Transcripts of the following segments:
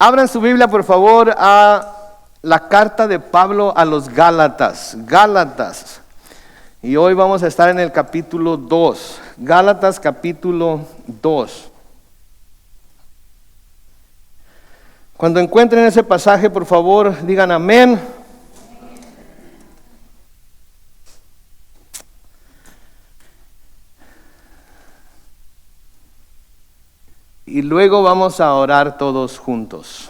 Abran su Biblia, por favor, a la carta de Pablo a los Gálatas. Gálatas. Y hoy vamos a estar en el capítulo 2. Gálatas capítulo 2. Cuando encuentren ese pasaje, por favor, digan amén. Y luego vamos a orar todos juntos.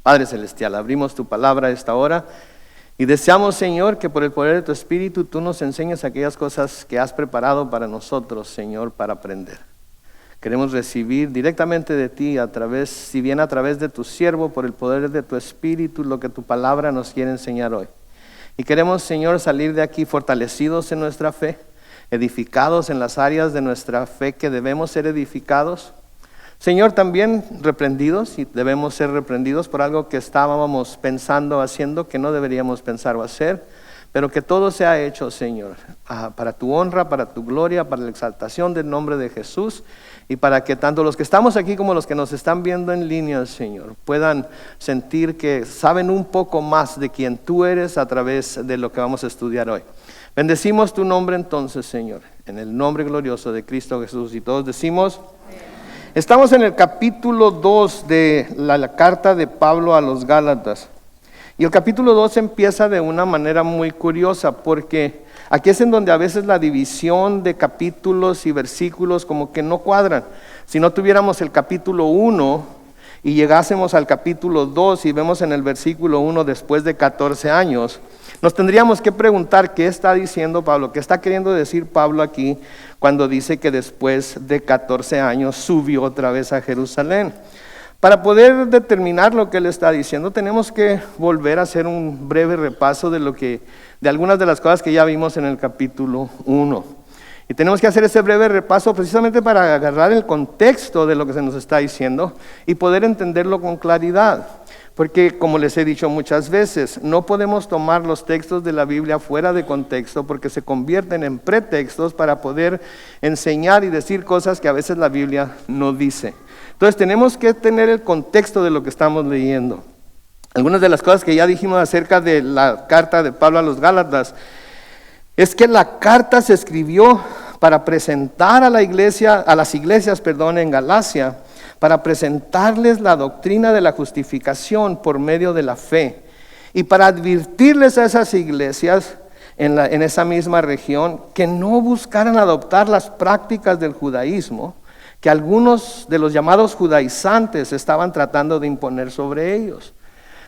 Padre Celestial, abrimos tu palabra a esta hora y deseamos, Señor, que por el poder de tu Espíritu tú nos enseñes aquellas cosas que has preparado para nosotros, Señor, para aprender. Queremos recibir directamente de ti, si bien a través de tu siervo, por el poder de tu Espíritu, lo que tu palabra nos quiere enseñar hoy. Y queremos, Señor, salir de aquí fortalecidos en nuestra fe, edificados en las áreas de nuestra fe que debemos ser edificados. Señor, también reprendidos, y debemos ser reprendidos por algo que estábamos pensando, haciendo, que no deberíamos pensar o hacer, pero que todo sea hecho, Señor, para tu honra, para tu gloria, para la exaltación del nombre de Jesús, y para que tanto los que estamos aquí como los que nos están viendo en línea, Señor, puedan sentir que saben un poco más de quién tú eres a través de lo que vamos a estudiar hoy. Bendecimos tu nombre entonces, Señor, en el nombre glorioso de Cristo Jesús, y todos decimos... Estamos en el capítulo 2 de la carta de Pablo a los Gálatas. Y el capítulo 2 empieza de una manera muy curiosa, porque aquí es en donde a veces la división de capítulos y versículos como que no cuadran. Si no tuviéramos el capítulo 1 y llegásemos al capítulo 2 y vemos en el versículo 1 después de 14 años, nos tendríamos que preguntar qué está diciendo Pablo, qué está queriendo decir Pablo aquí cuando dice que después de 14 años subió otra vez a Jerusalén. Para poder determinar lo que él está diciendo, tenemos que volver a hacer un breve repaso de algunas de las cosas que ya vimos en el capítulo 1. Y tenemos que hacer ese breve repaso precisamente para agarrar el contexto de lo que se nos está diciendo y poder entenderlo con claridad. Porque, como les he dicho muchas veces, no podemos tomar los textos de la Biblia fuera de contexto porque se convierten en pretextos para poder enseñar y decir cosas que a veces la Biblia no dice. Entonces tenemos que tener el contexto de lo que estamos leyendo. Algunas de las cosas que ya dijimos acerca de la carta de Pablo a los Gálatas es que la carta se escribió para presentar a las iglesias en Galacia, para presentarles la doctrina de la justificación por medio de la fe y para advertirles a esas iglesias en esa misma región que no buscaran adoptar las prácticas del judaísmo que algunos de los llamados judaizantes estaban tratando de imponer sobre ellos.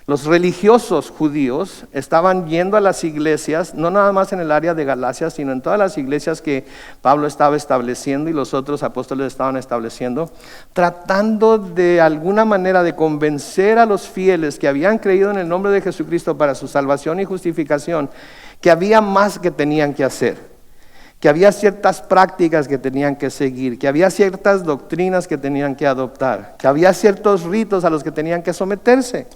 Los religiosos judíos estaban yendo a las iglesias, no nada más en el área de Galacia, sino en todas las iglesias que Pablo estaba estableciendo y los otros apóstoles estaban estableciendo, tratando de alguna manera de convencer a los fieles que habían creído en el nombre de Jesucristo para su salvación y justificación, que había más que tenían que hacer, que había ciertas prácticas que tenían que seguir, que había ciertas doctrinas que tenían que adoptar, que había ciertos ritos a los que tenían que someterse.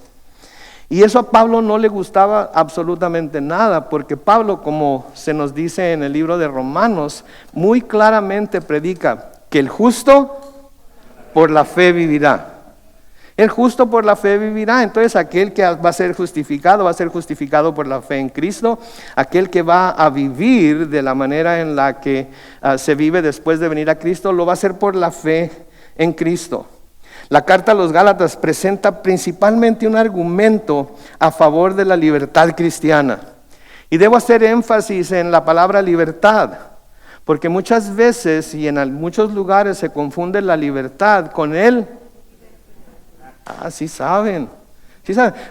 Y eso a Pablo no le gustaba absolutamente nada, porque Pablo, como se nos dice en el libro de Romanos, muy claramente predica que el justo por la fe vivirá. El justo por la fe vivirá. Entonces aquel que va a ser justificado por la fe en Cristo. Aquel que va a vivir de la manera en la que se vive después de venir a Cristo, lo va a hacer por la fe en Cristo. La carta a los Gálatas presenta principalmente un argumento a favor de la libertad cristiana. Y debo hacer énfasis en la palabra libertad, porque muchas veces y en muchos lugares se confunde la libertad con el... Sí saben.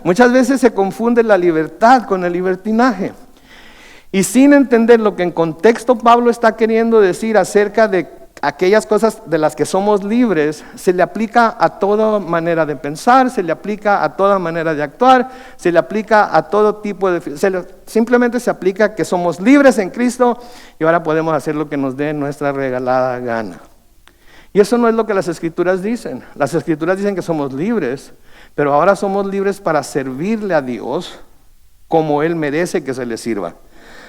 Muchas veces se confunde la libertad con el libertinaje. Y sin entender lo que en contexto Pablo está queriendo decir acerca de aquellas cosas de las que somos libres, se le aplica a toda manera de pensar, se le aplica a toda manera de actuar, se le aplica a todo tipo simplemente se aplica que somos libres en Cristo y ahora podemos hacer lo que nos dé nuestra regalada gana. Y eso no es lo que las Escrituras dicen. Las Escrituras dicen que somos libres, pero ahora somos libres para servirle a Dios como Él merece que se le sirva.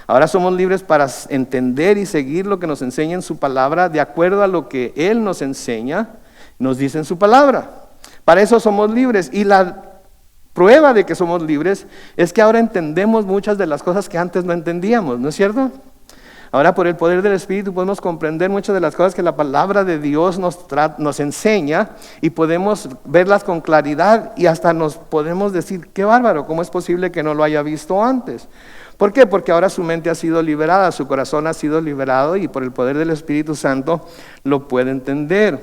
Ahora somos libres para entender y seguir lo que nos enseña en su palabra de acuerdo a lo que Él nos enseña, nos dice en su palabra. Para eso somos libres. Y la prueba de que somos libres es que ahora entendemos muchas de las cosas que antes no entendíamos, ¿no es cierto? Ahora por el poder del Espíritu podemos comprender muchas de las cosas que la palabra de Dios nos enseña y podemos verlas con claridad y hasta nos podemos decir, qué bárbaro, ¿cómo es posible que no lo haya visto antes? ¿Por qué? Porque ahora su mente ha sido liberada, su corazón ha sido liberado y por el poder del Espíritu Santo lo puede entender.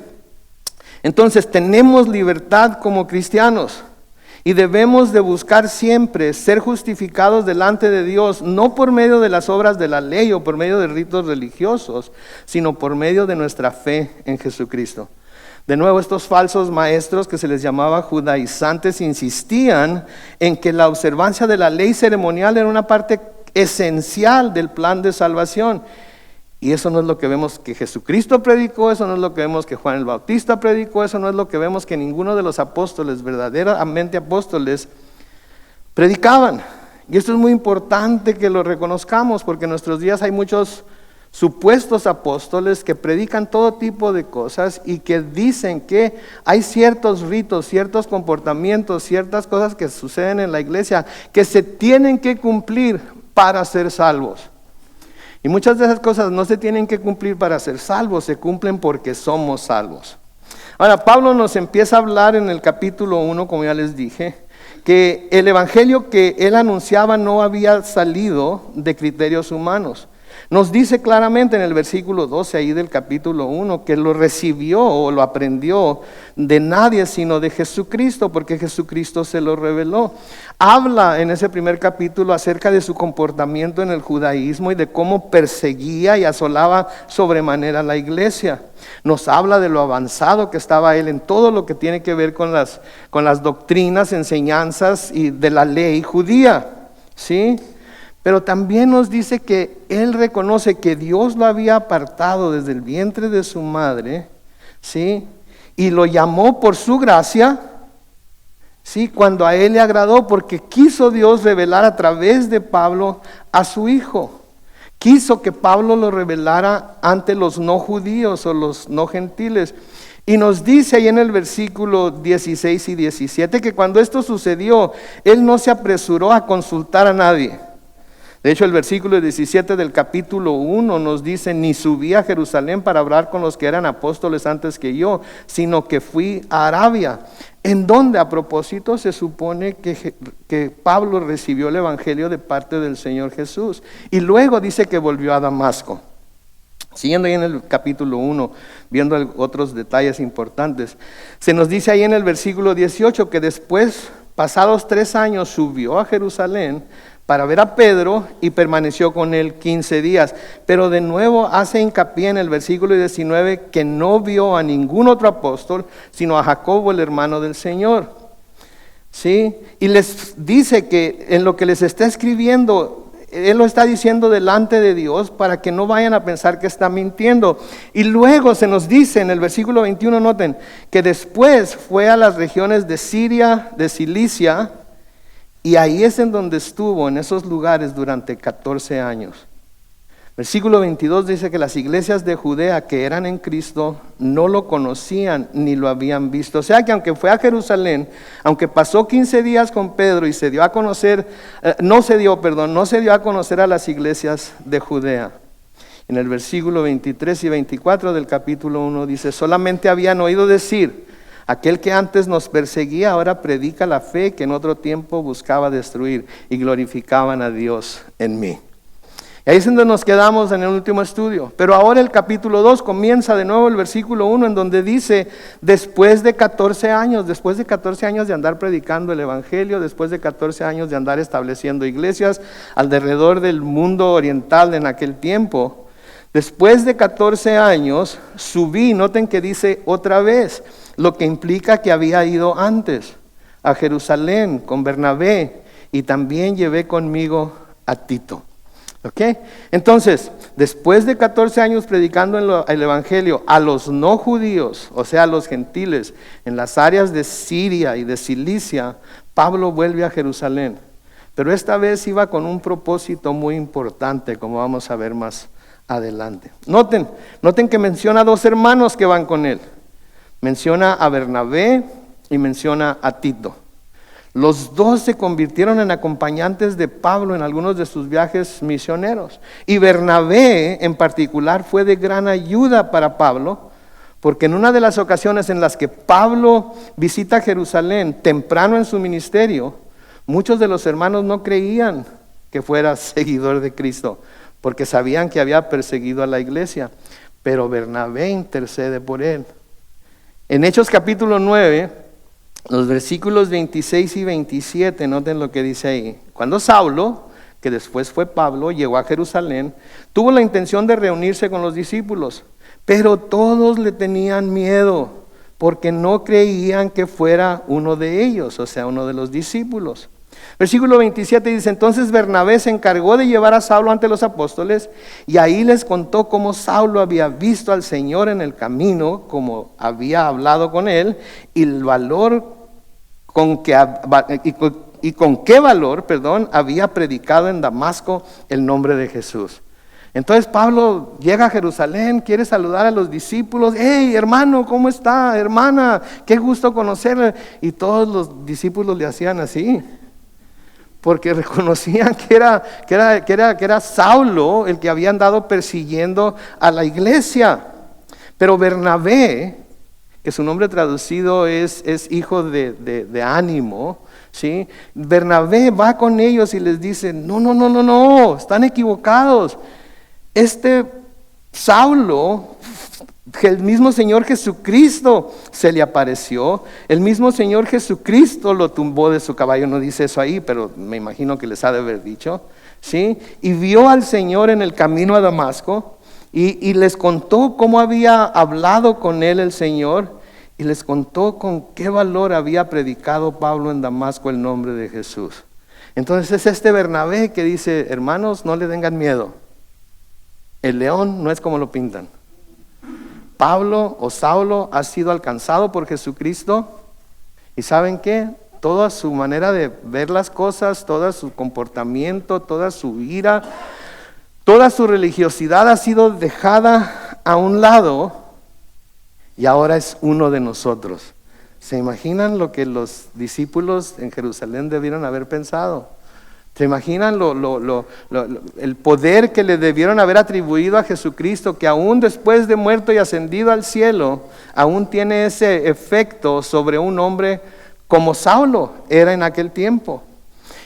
Entonces tenemos libertad como cristianos. Y debemos de buscar siempre ser justificados delante de Dios, no por medio de las obras de la ley o por medio de ritos religiosos, sino por medio de nuestra fe en Jesucristo. De nuevo, estos falsos maestros que se les llamaba judaizantes insistían en que la observancia de la ley ceremonial era una parte esencial del plan de salvación. Y eso no es lo que vemos que Jesucristo predicó, eso no es lo que vemos que Juan el Bautista predicó, eso no es lo que vemos que ninguno de los apóstoles, verdaderamente apóstoles, predicaban. Y esto es muy importante que lo reconozcamos, porque en nuestros días hay muchos supuestos apóstoles que predican todo tipo de cosas y que dicen que hay ciertos ritos, ciertos comportamientos, ciertas cosas que suceden en la iglesia que se tienen que cumplir para ser salvos. Y muchas de esas cosas no se tienen que cumplir para ser salvos, se cumplen porque somos salvos. Ahora, Pablo nos empieza a hablar en el capítulo 1, como ya les dije, que el evangelio que él anunciaba no había salido de criterios humanos. Nos dice claramente en el versículo 12 ahí del capítulo 1 que lo recibió o lo aprendió de nadie sino de Jesucristo, porque Jesucristo se lo reveló. Habla en ese primer capítulo acerca de su comportamiento en el judaísmo y de cómo perseguía y asolaba sobremanera la iglesia. Nos habla de lo avanzado que estaba él en todo lo que tiene que ver con las doctrinas, enseñanzas y de la ley judía, ¿sí? Pero también nos dice que él reconoce que Dios lo había apartado desde el vientre de su madre, ¿sí? Y lo llamó por su gracia, ¿sí? Cuando a él le agradó, porque quiso Dios revelar a través de Pablo a su Hijo. Quiso que Pablo lo revelara ante los no judíos o los no gentiles. Y nos dice ahí en el versículo 16 y 17 que cuando esto sucedió, él no se apresuró a consultar a nadie. De hecho, el versículo 17 del capítulo 1 nos dice, ni subí a Jerusalén para hablar con los que eran apóstoles antes que yo, sino que fui a Arabia, en donde a propósito se supone que Pablo recibió el evangelio de parte del Señor Jesús. Y luego dice que volvió a Damasco. Siguiendo ahí en el capítulo 1, viendo otros detalles importantes, se nos dice ahí en el versículo 18 que después, pasados 3 años, subió a Jerusalén para ver a Pedro y permaneció con él 15 días. Pero de nuevo hace hincapié en el versículo 19 que no vio a ningún otro apóstol, sino a Jacobo, el hermano del Señor. ¿Sí? Y les dice que en lo que les está escribiendo, él lo está diciendo delante de Dios para que no vayan a pensar que está mintiendo. Y luego se nos dice en el versículo 21, noten, que después fue a las regiones de Siria, de Cilicia, y ahí es en donde estuvo, en esos lugares, durante 14 años. Versículo 22 dice que las iglesias de Judea que eran en Cristo no lo conocían ni lo habían visto. O sea que aunque fue a Jerusalén, aunque pasó 15 días con Pedro y se dio a conocer, no se dio a conocer a las iglesias de Judea. En el versículo 23 y 24 del capítulo 1 dice, solamente habían oído decir, aquel que antes nos perseguía ahora predica la fe que en otro tiempo buscaba destruir y glorificaban a Dios en mí. Y ahí es donde nos quedamos en el último estudio. Pero ahora el capítulo 2 comienza de nuevo el versículo 1 en donde dice, después de 14 años de andar predicando el evangelio, después de 14 años de andar estableciendo iglesias alrededor del mundo oriental en aquel tiempo, después de 14 años subí, noten que dice otra vez, lo que implica que había ido antes a Jerusalén con Bernabé y también llevé conmigo a Tito. ¿Ok? Entonces, después de 14 años predicando el evangelio a los no judíos, o sea, a los gentiles, en las áreas de Siria y de Cilicia, Pablo vuelve a Jerusalén. Pero esta vez iba con un propósito muy importante, como vamos a ver más adelante. Noten que menciona 2 hermanos que van con él. Menciona a Bernabé y menciona a Tito. Los dos se convirtieron en acompañantes de Pablo en algunos de sus viajes misioneros. Y Bernabé en particular fue de gran ayuda para Pablo, porque en una de las ocasiones en las que Pablo visita Jerusalén temprano en su ministerio, muchos de los hermanos no creían que fuera seguidor de Cristo, porque sabían que había perseguido a la iglesia. Pero Bernabé intercede por él. En Hechos capítulo 9, los versículos 26 y 27, noten lo que dice ahí. Cuando Saulo, que después fue Pablo, llegó a Jerusalén, tuvo la intención de reunirse con los discípulos, pero todos le tenían miedo, porque no creían que fuera uno de ellos, o sea, uno de los discípulos. Versículo 27 dice: entonces Bernabé se encargó de llevar a Saulo ante los apóstoles, y ahí les contó cómo Saulo había visto al Señor en el camino, como había hablado con él, y el valor con qué valor había predicado en Damasco el nombre de Jesús. Entonces Pablo llega a Jerusalén, quiere saludar a los discípulos. Hey, hermano, ¿cómo está? Hermana, qué gusto conocerle. Y todos los discípulos le hacían así, porque reconocían que era Saulo el que había andado persiguiendo a la iglesia. Pero Bernabé, que su nombre traducido es hijo de ánimo, ¿sí? Bernabé va con ellos y les dice: no, están equivocados. Este Saulo, el mismo Señor Jesucristo se le apareció, el mismo Señor Jesucristo lo tumbó de su caballo. No dice eso ahí, pero me imagino que les ha de haber dicho, ¿sí? Y vio al Señor en el camino a Damasco, y les contó cómo había hablado con él el Señor, y les contó con qué valor había predicado Pablo en Damasco el nombre de Jesús. Entonces es este Bernabé que dice: hermanos, no le tengan miedo, el león no es como lo pintan. Pablo o Saulo ha sido alcanzado por Jesucristo, y ¿saben qué? Toda su manera de ver las cosas, todo su comportamiento, toda su ira, toda su religiosidad ha sido dejada a un lado, y ahora es uno de nosotros. ¿Se imaginan lo que los discípulos en Jerusalén debieron haber pensado? ¿Se imaginan el poder que le debieron haber atribuido a Jesucristo, que aún después de muerto y ascendido al cielo, aún tiene ese efecto sobre un hombre como Saulo era en aquel tiempo?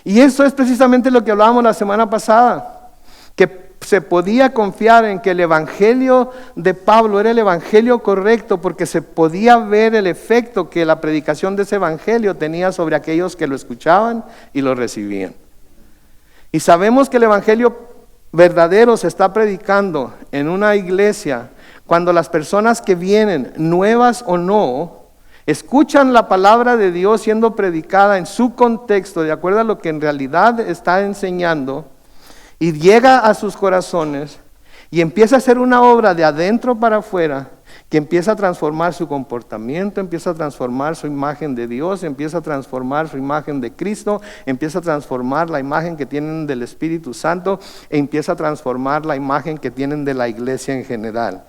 Y eso es precisamente lo que hablábamos la semana pasada, que se podía confiar en que el evangelio de Pablo era el evangelio correcto, porque se podía ver el efecto que la predicación de ese evangelio tenía sobre aquellos que lo escuchaban y lo recibían. Y sabemos que el evangelio verdadero se está predicando en una iglesia cuando las personas que vienen, nuevas o no, escuchan la palabra de Dios siendo predicada en su contexto, de acuerdo a lo que en realidad está enseñando, y llega a sus corazones y empieza a hacer una obra de adentro para afuera, que empieza a transformar su comportamiento, empieza a transformar su imagen de Dios, empieza a transformar su imagen de Cristo, empieza a transformar la imagen que tienen del Espíritu Santo, e empieza a transformar la imagen que tienen de la iglesia en general.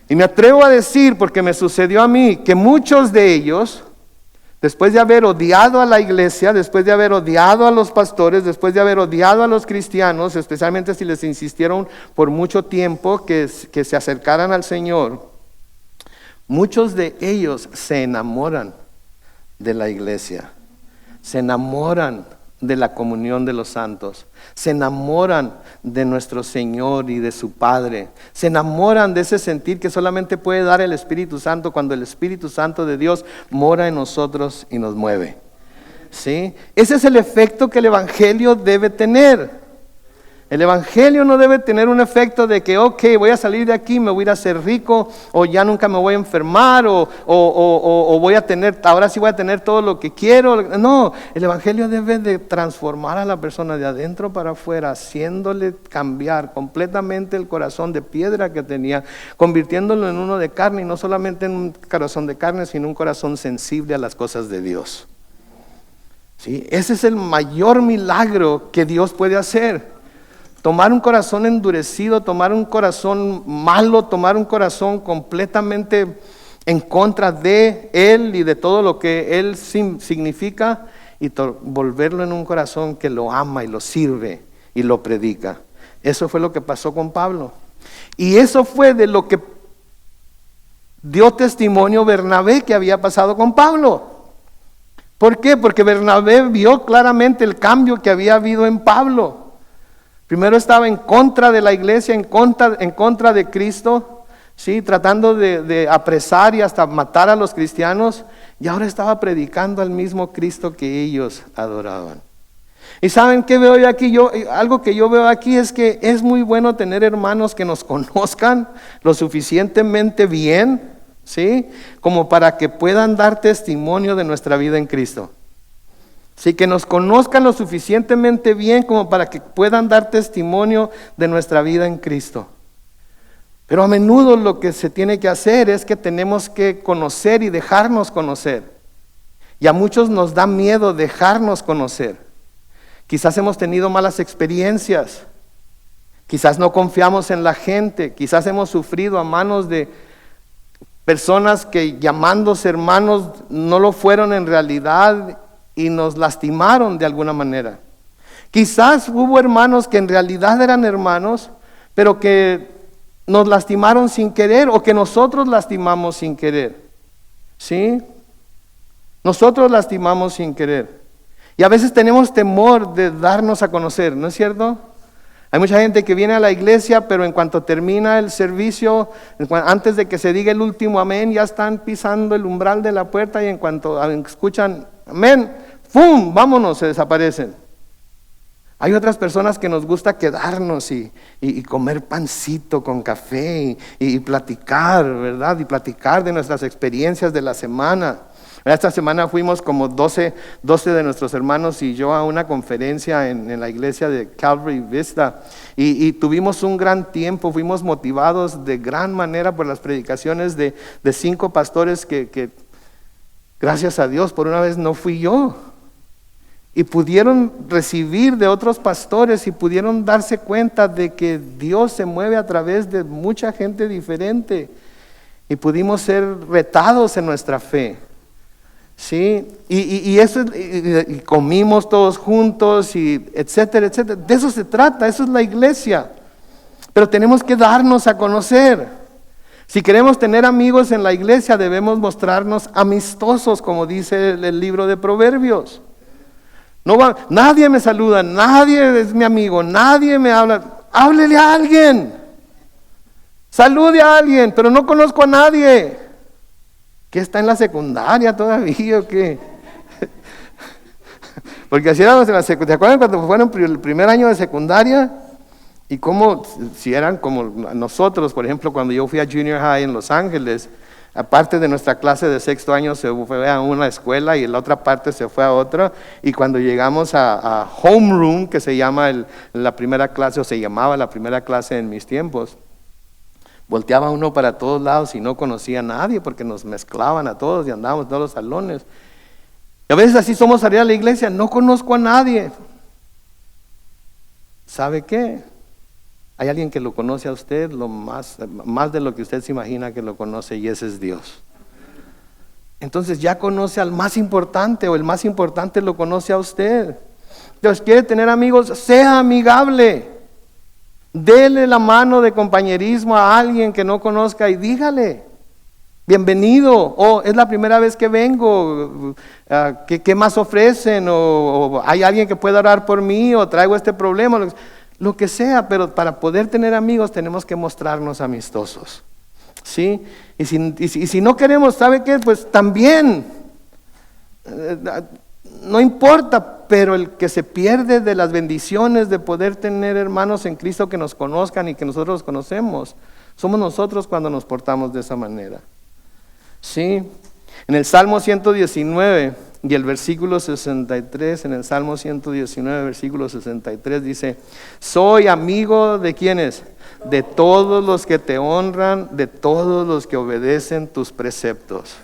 Y me atrevo a decir, porque me sucedió a mí, que muchos de ellos, después de haber odiado a la iglesia, después de haber odiado a los pastores, después de haber odiado a los cristianos, especialmente si les insistieron por mucho tiempo que se acercaran al Señor, muchos de ellos se enamoran de la iglesia, se enamoran de la comunión de los santos, se enamoran de nuestro Señor y de su Padre, se enamoran de ese sentir que solamente puede dar el Espíritu Santo cuando el Espíritu Santo de Dios mora en nosotros y nos mueve. ¿Sí? Ese es el efecto que el evangelio debe tener. El evangelio no debe tener un efecto de que, ok, voy a salir de aquí, me voy a ir a ser rico, o ya nunca me voy a enfermar, o voy a tener, ahora sí voy a tener todo lo que quiero. No, el evangelio debe de transformar a la persona de adentro para afuera, haciéndole cambiar completamente el corazón de piedra que tenía, convirtiéndolo en uno de carne, y no solamente en un corazón de carne, sino un corazón sensible a las cosas de Dios. ¿Sí? Ese es el mayor milagro que Dios puede hacer. Tomar un corazón endurecido, tomar un corazón malo, tomar un corazón completamente en contra de Él y de todo lo que Él significa, y volverlo en un corazón que lo ama y lo sirve y lo predica. Eso fue lo que pasó con Pablo. Y eso fue de lo que dio testimonio Bernabé que había pasado con Pablo. ¿Por qué? Porque Bernabé vio claramente el cambio que había habido en Pablo. Primero estaba en contra de la iglesia, en contra de Cristo, ¿sí? Tratando de apresar y hasta matar a los cristianos, y ahora estaba predicando al mismo Cristo que ellos adoraban. ¿Y saben qué veo yo aquí? Algo que yo veo aquí es que es muy bueno tener hermanos que nos conozcan lo suficientemente bien, ¿sí? Como para que puedan dar testimonio de nuestra vida en Cristo. Sí, que nos conozcan lo suficientemente bien como para que puedan dar testimonio de nuestra vida en Cristo. Pero a menudo lo que se tiene que hacer es que tenemos que conocer y dejarnos conocer. Y a muchos nos da miedo dejarnos conocer. Quizás hemos tenido malas experiencias. Quizás no confiamos en la gente. Quizás hemos sufrido a manos de personas que, llamándose hermanos, no lo fueron en realidad y nos lastimaron de alguna manera. Quizás hubo hermanos que en realidad eran hermanos, pero que nos lastimaron sin querer, o que nosotros lastimamos sin querer. ¿Sí? Nosotros lastimamos sin querer. Y a veces tenemos temor de darnos a conocer, ¿no es cierto? Hay mucha gente que viene a la iglesia, pero en cuanto termina el servicio, antes de que se diga el último amén, ya están pisando el umbral de la puerta, y en cuanto escuchan amén, ¡fum!, vámonos, se desaparecen. Hay otras personas que nos gusta quedarnos y comer pancito con café y platicar, ¿verdad? Y platicar de nuestras experiencias de la semana. Esta semana fuimos como 12 de nuestros hermanos y yo a una conferencia en la iglesia de Calvary Vista, y tuvimos un gran tiempo. Fuimos motivados de gran manera por las predicaciones de 5 pastores que gracias a Dios por una vez no fui yo, y pudieron recibir de otros pastores y pudieron darse cuenta de que Dios se mueve a través de mucha gente diferente, y pudimos ser retados en nuestra fe. Sí, y eso, y comimos todos juntos, y etcétera, etcétera. De eso se trata, eso es la iglesia. Pero tenemos que darnos a conocer. Si queremos tener amigos en la iglesia, debemos mostrarnos amistosos, como dice el libro de Proverbios. Nadie me saluda, nadie es mi amigo, nadie me habla. Háblele a alguien, salude a alguien, pero no conozco a nadie. ¿Qué, está en la secundaria todavía o qué? Porque así éramos en la secundaria. ¿Te acuerdan cuando fueron el primer año de secundaria? Y cómo, si eran como nosotros, por ejemplo, cuando yo fui a Junior High en Los Ángeles, aparte de nuestra clase de 6º año se fue a una escuela y la otra parte se fue a otra, y cuando llegamos a homeroom, que se llama la primera clase, o se llamaba la primera clase en mis tiempos, volteaba uno para todos lados y no conocía a nadie porque nos mezclaban a todos y andábamos en todos los salones. Y a veces así somos salir a la iglesia, no conozco a nadie. ¿Sabe qué? Hay alguien que lo conoce a usted más de lo que usted se imagina que lo conoce, y ese es Dios. Entonces ya conoce al más importante, o el más importante lo conoce a usted. Dios quiere tener amigos, sea amigable. Dele la mano de compañerismo a alguien que no conozca y dígale, bienvenido, o es la primera vez que vengo, ¿qué más ofrecen? O hay alguien que pueda orar por mí, o traigo este problema, lo que sea. Pero para poder tener amigos tenemos que mostrarnos amistosos, ¿sí? Y si no queremos, ¿sabe qué? Pues también, no importa. Pero el que se pierde de las bendiciones de poder tener hermanos en Cristo que nos conozcan y que nosotros los conocemos, somos nosotros cuando nos portamos de esa manera. ¿Sí? En el Salmo 119 y el versículo 63, en el Salmo 119, versículo 63 dice: soy amigo de ¿quiénes? De todos los que te honran, de todos los que obedecen tus preceptos.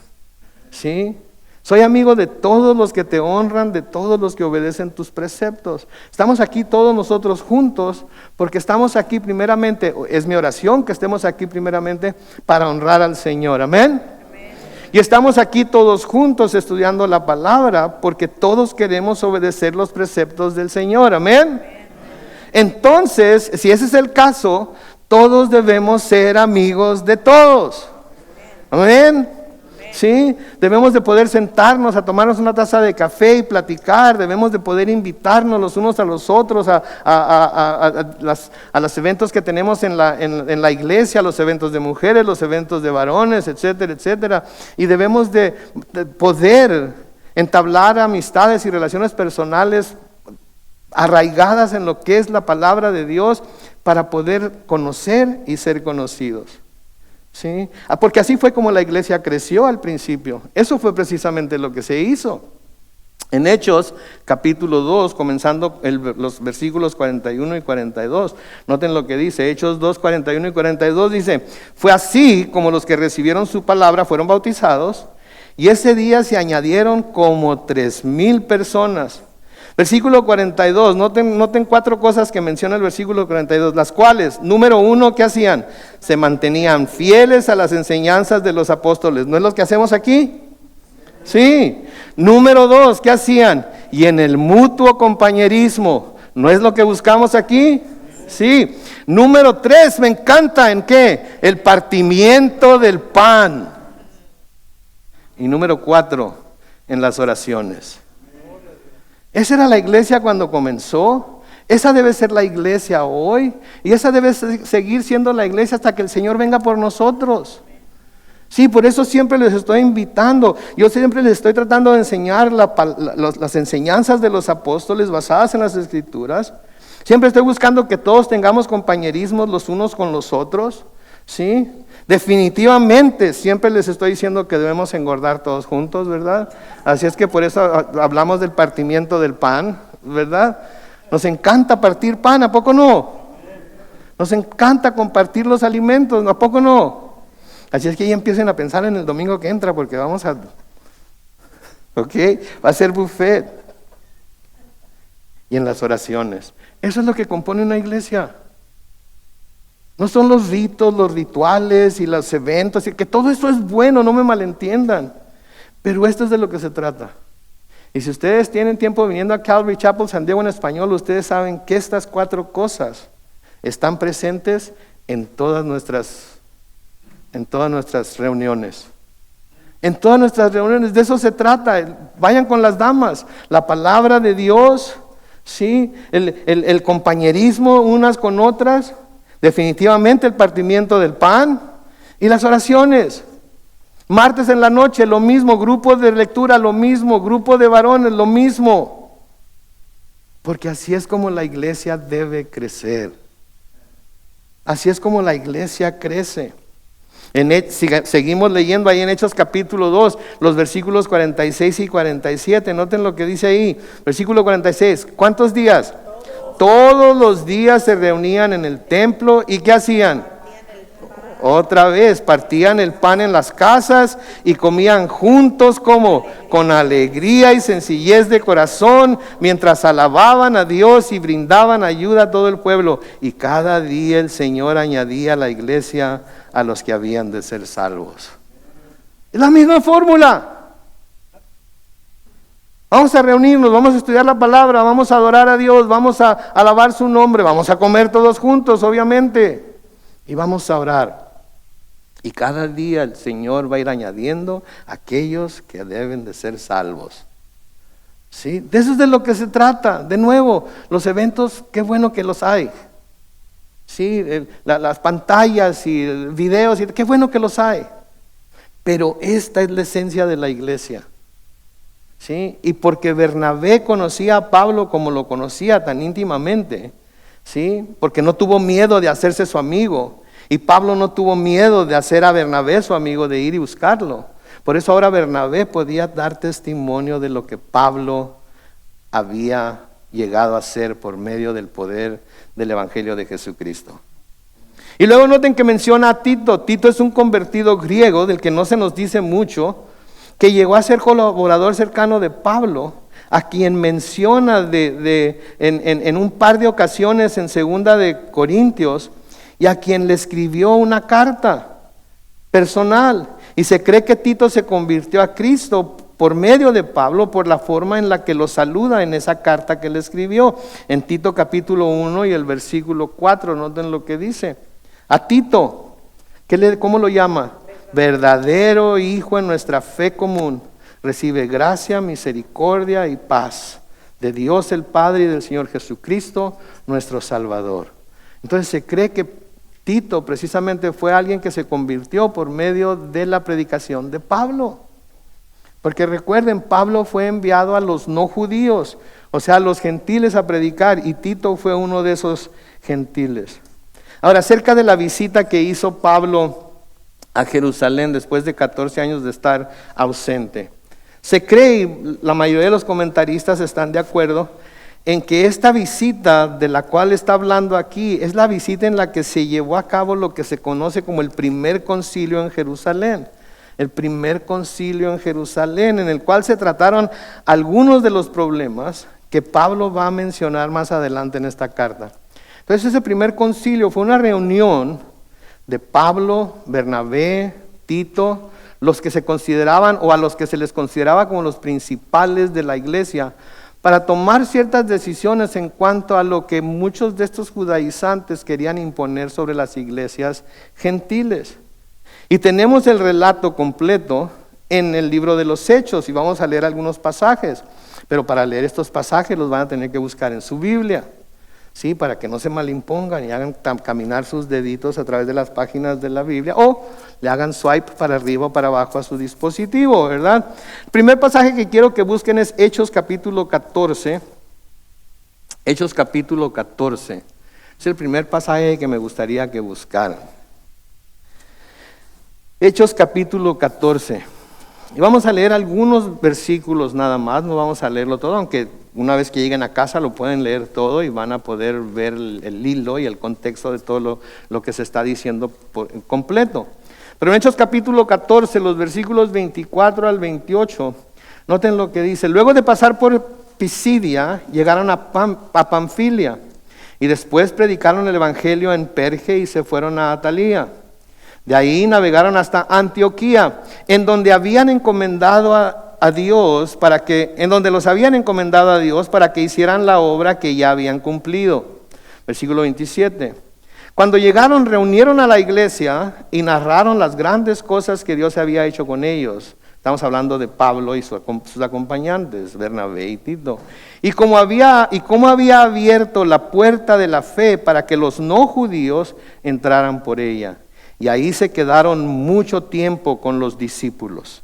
¿Sí? Soy amigo de todos los que te honran, de todos los que obedecen tus preceptos. Estamos aquí todos nosotros juntos porque estamos aquí primeramente, es mi oración que estemos aquí primeramente para honrar al Señor. Amén. Y estamos aquí todos juntos estudiando la palabra porque todos queremos obedecer los preceptos del Señor. Amén. Entonces, si ese es el caso, todos debemos ser amigos de todos. Amén. Sí, debemos de poder sentarnos a tomarnos una taza de café y platicar. Debemos de poder invitarnos los unos a los otros a los eventos que tenemos en la iglesia, los eventos de mujeres, los eventos de varones, etcétera, etcétera. Y debemos de poder entablar amistades y relaciones personales arraigadas en lo que es la palabra de Dios para poder conocer y ser conocidos. ¿Sí? Porque así fue como la iglesia creció al principio. Eso fue precisamente lo que se hizo. En Hechos capítulo 2, comenzando los versículos 41 y 42, noten lo que dice, Hechos 2, 41 y 42 dice: fue así como los que recibieron su palabra fueron bautizados, y ese día se añadieron como 3,000 personas. Versículo 42, noten 4 cosas que menciona el versículo 42, las cuales, número 1, ¿qué hacían? Se mantenían fieles a las enseñanzas de los apóstoles. ¿No es lo que hacemos aquí? Sí. Número 2, ¿qué hacían? Y en el mutuo compañerismo. ¿No es lo que buscamos aquí? Sí. Número 3, me encanta, ¿en qué? El partimiento del pan. Y número 4, en las oraciones. Esa era la iglesia cuando comenzó. Esa debe ser la iglesia hoy. Y esa debe seguir siendo la iglesia hasta que el Señor venga por nosotros. Sí, por eso siempre les estoy invitando. Yo siempre les estoy tratando de enseñar las enseñanzas de los apóstoles basadas en las Escrituras. Siempre estoy buscando que todos tengamos compañerismos los unos con los otros. Sí, definitivamente siempre les estoy diciendo que debemos engordar todos juntos, ¿verdad? Así es que por eso hablamos del partimiento del pan, ¿verdad? Nos encanta partir pan, ¿a poco no? Nos encanta compartir los alimentos, ¿a poco no? Así es que ya empiecen a pensar en el domingo que entra, porque vamos a... ¿Ok? Va a ser buffet. Y en las oraciones. Eso es lo que compone una iglesia. No son los ritos, los rituales y los eventos, y que todo eso es bueno, no me malentiendan. Pero esto es de lo que se trata. Y si ustedes tienen tiempo viniendo a Calvary Chapel San Diego en español, ustedes saben que estas 4 cosas están presentes en todas nuestras reuniones. En todas nuestras reuniones, de eso se trata. Vayan con las damas, la palabra de Dios, ¿sí? El compañerismo unas con otras. Definitivamente el partimiento del pan y las oraciones. Martes en la noche, lo mismo, grupo de lectura, lo mismo, grupo de varones, lo mismo. Porque así es como la iglesia debe crecer. Así es como la iglesia crece. Seguimos leyendo ahí en Hechos capítulo 2, los versículos 46 y 47. Noten lo que dice ahí. Versículo 46. ¿Cuántos días? Todos los días se reunían en el templo y ¿qué hacían? Otra vez, partían el pan en las casas y comían juntos, como con alegría y sencillez de corazón, mientras alababan a Dios y brindaban ayuda a todo el pueblo. Y cada día el Señor añadía a la iglesia a los que habían de ser salvos. Es la misma fórmula. Vamos a reunirnos, vamos a estudiar la palabra, vamos a adorar a Dios, vamos a alabar su nombre, vamos a comer todos juntos, obviamente, y vamos a orar. Y cada día el Señor va a ir añadiendo a aquellos que deben de ser salvos. ¿Sí? De eso es de lo que se trata. De nuevo, los eventos, qué bueno que los hay. ¿Sí? Las pantallas y videos, qué bueno que los hay. Pero esta es la esencia de la iglesia. ¿Sí? Y porque Bernabé conocía a Pablo como lo conocía tan íntimamente, ¿sí? Porque no tuvo miedo de hacerse su amigo, y Pablo no tuvo miedo de hacer a Bernabé su amigo, de ir y buscarlo. Por eso ahora Bernabé podía dar testimonio de lo que Pablo había llegado a hacer por medio del poder del Evangelio de Jesucristo. Y luego noten que menciona a Tito. Tito es un convertido griego del que no se nos dice mucho, que llegó a ser colaborador cercano de Pablo, a quien menciona en un par de ocasiones en 2 de Corintios, y a quien le escribió una carta personal. Y se cree que Tito se convirtió a Cristo por medio de Pablo, por la forma en la que lo saluda en esa carta que le escribió. En Tito capítulo 1 y el versículo 4, noten lo que dice. A Tito, ¿cómo lo llama? Verdadero hijo en nuestra fe común. Recibe gracia, misericordia y paz de Dios el Padre y del Señor Jesucristo, nuestro Salvador. Entonces se cree que Tito precisamente fue alguien que se convirtió por medio de la predicación de Pablo. Porque recuerden, Pablo fue enviado a los no judíos, o sea, a los gentiles a predicar, y Tito fue uno de esos gentiles. Ahora, acerca de la visita que hizo Pablo a Jerusalén después de 14 años de estar ausente. Se cree, y la mayoría de los comentaristas están de acuerdo, en que esta visita de la cual está hablando aquí es la visita en la que se llevó a cabo lo que se conoce como el primer concilio en Jerusalén. El primer concilio en Jerusalén, en el cual se trataron algunos de los problemas que Pablo va a mencionar más adelante en esta carta. Entonces ese primer concilio fue una reunión de Pablo, Bernabé, Tito, los que se consideraban o a los que se les consideraba como los principales de la iglesia, para tomar ciertas decisiones en cuanto a lo que muchos de estos judaizantes querían imponer sobre las iglesias gentiles. Y tenemos el relato completo en el libro de los Hechos y vamos a leer algunos pasajes, pero para leer estos pasajes los van a tener que buscar en su Biblia, ¿sí? Para que no se malimpongan y hagan caminar sus deditos a través de las páginas de la Biblia o le hagan swipe para arriba o para abajo a su dispositivo, ¿verdad? El primer pasaje que quiero que busquen es Hechos capítulo 14. Hechos capítulo 14. Es el primer pasaje que me gustaría que buscaran. Hechos capítulo 14. Y vamos a leer algunos versículos nada más, no vamos a leerlo todo, aunque una vez que lleguen a casa lo pueden leer todo y van a poder ver el hilo y el contexto de todo lo que se está diciendo completo. Pero en Hechos capítulo 14, los versículos 24 al 28, noten lo que dice. Luego de pasar por Pisidia, llegaron a Panfilia y después predicaron el evangelio en Perge y se fueron a Atalía. De ahí navegaron hasta Antioquía, en donde habían encomendado a Dios en donde los habían encomendado a Dios para que hicieran la obra que ya habían cumplido. Versículo 27. Cuando llegaron, reunieron a la iglesia y narraron las grandes cosas que Dios había hecho con ellos. Estamos hablando de Pablo y sus acompañantes, Bernabé y Tito. Y cómo había abierto la puerta de la fe para que los no judíos entraran por ella. Y ahí se quedaron mucho tiempo con los discípulos.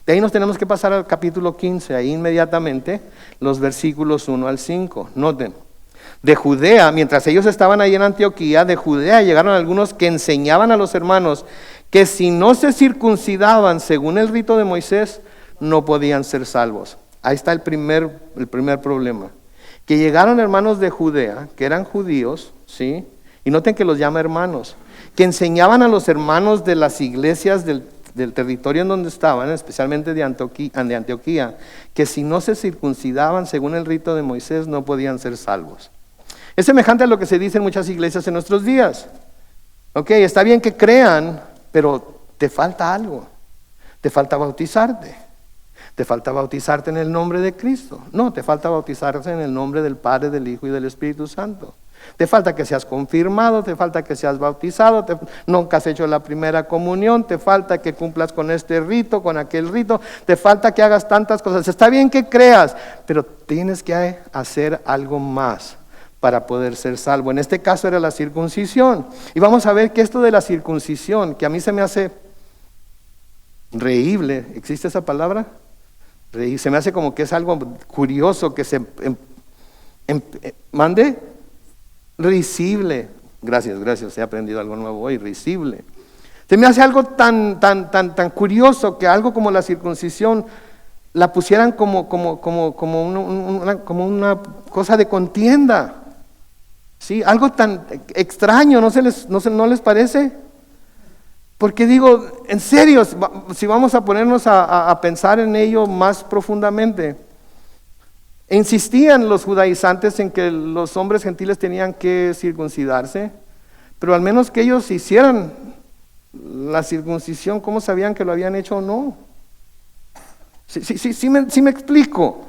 De ahí nos tenemos que pasar al capítulo 15, ahí inmediatamente, los versículos 1 al 5. Noten, de Judea, mientras ellos estaban ahí en Antioquía, de Judea llegaron algunos que enseñaban a los hermanos que si no se circuncidaban según el rito de Moisés, no podían ser salvos. Ahí está el primer problema. Que llegaron hermanos de Judea, que eran judíos, ¿sí? Y noten que los llama hermanos, que enseñaban a los hermanos de las iglesias del territorio en donde estaban, especialmente de Antioquía, que si no se circuncidaban según el rito de Moisés no podían ser salvos. Es semejante a lo que se dice en muchas iglesias en nuestros días. Ok, está bien que crean, pero te falta algo. Te falta bautizarte. Te falta bautizarte en el nombre de Cristo. No, te falta bautizarte en el nombre del Padre, del Hijo y del Espíritu Santo. Te falta que seas confirmado, te falta que seas bautizado, nunca has hecho la primera comunión, te falta que cumplas con este rito, con aquel rito, te falta que hagas tantas cosas. Está bien que creas, pero tienes que hacer algo más para poder ser salvo. En este caso era la circuncisión. Y vamos a ver que esto de la circuncisión, que a mí se me hace reíble, ¿existe esa palabra? Se me hace como que es algo curioso que se mande. Risible, gracias, he aprendido algo nuevo hoy, risible. Se me hace algo tan curioso que algo como la circuncisión la pusieran como una cosa de contienda. ¿Sí? Algo tan extraño, ¿no les parece? Porque digo, en serio, si vamos a ponernos a pensar en ello más profundamente, insistían los judaizantes en que los hombres gentiles tenían que circuncidarse, pero al menos que ellos hicieran la circuncisión, ¿cómo sabían que lo habían hecho o no? Sí me explico.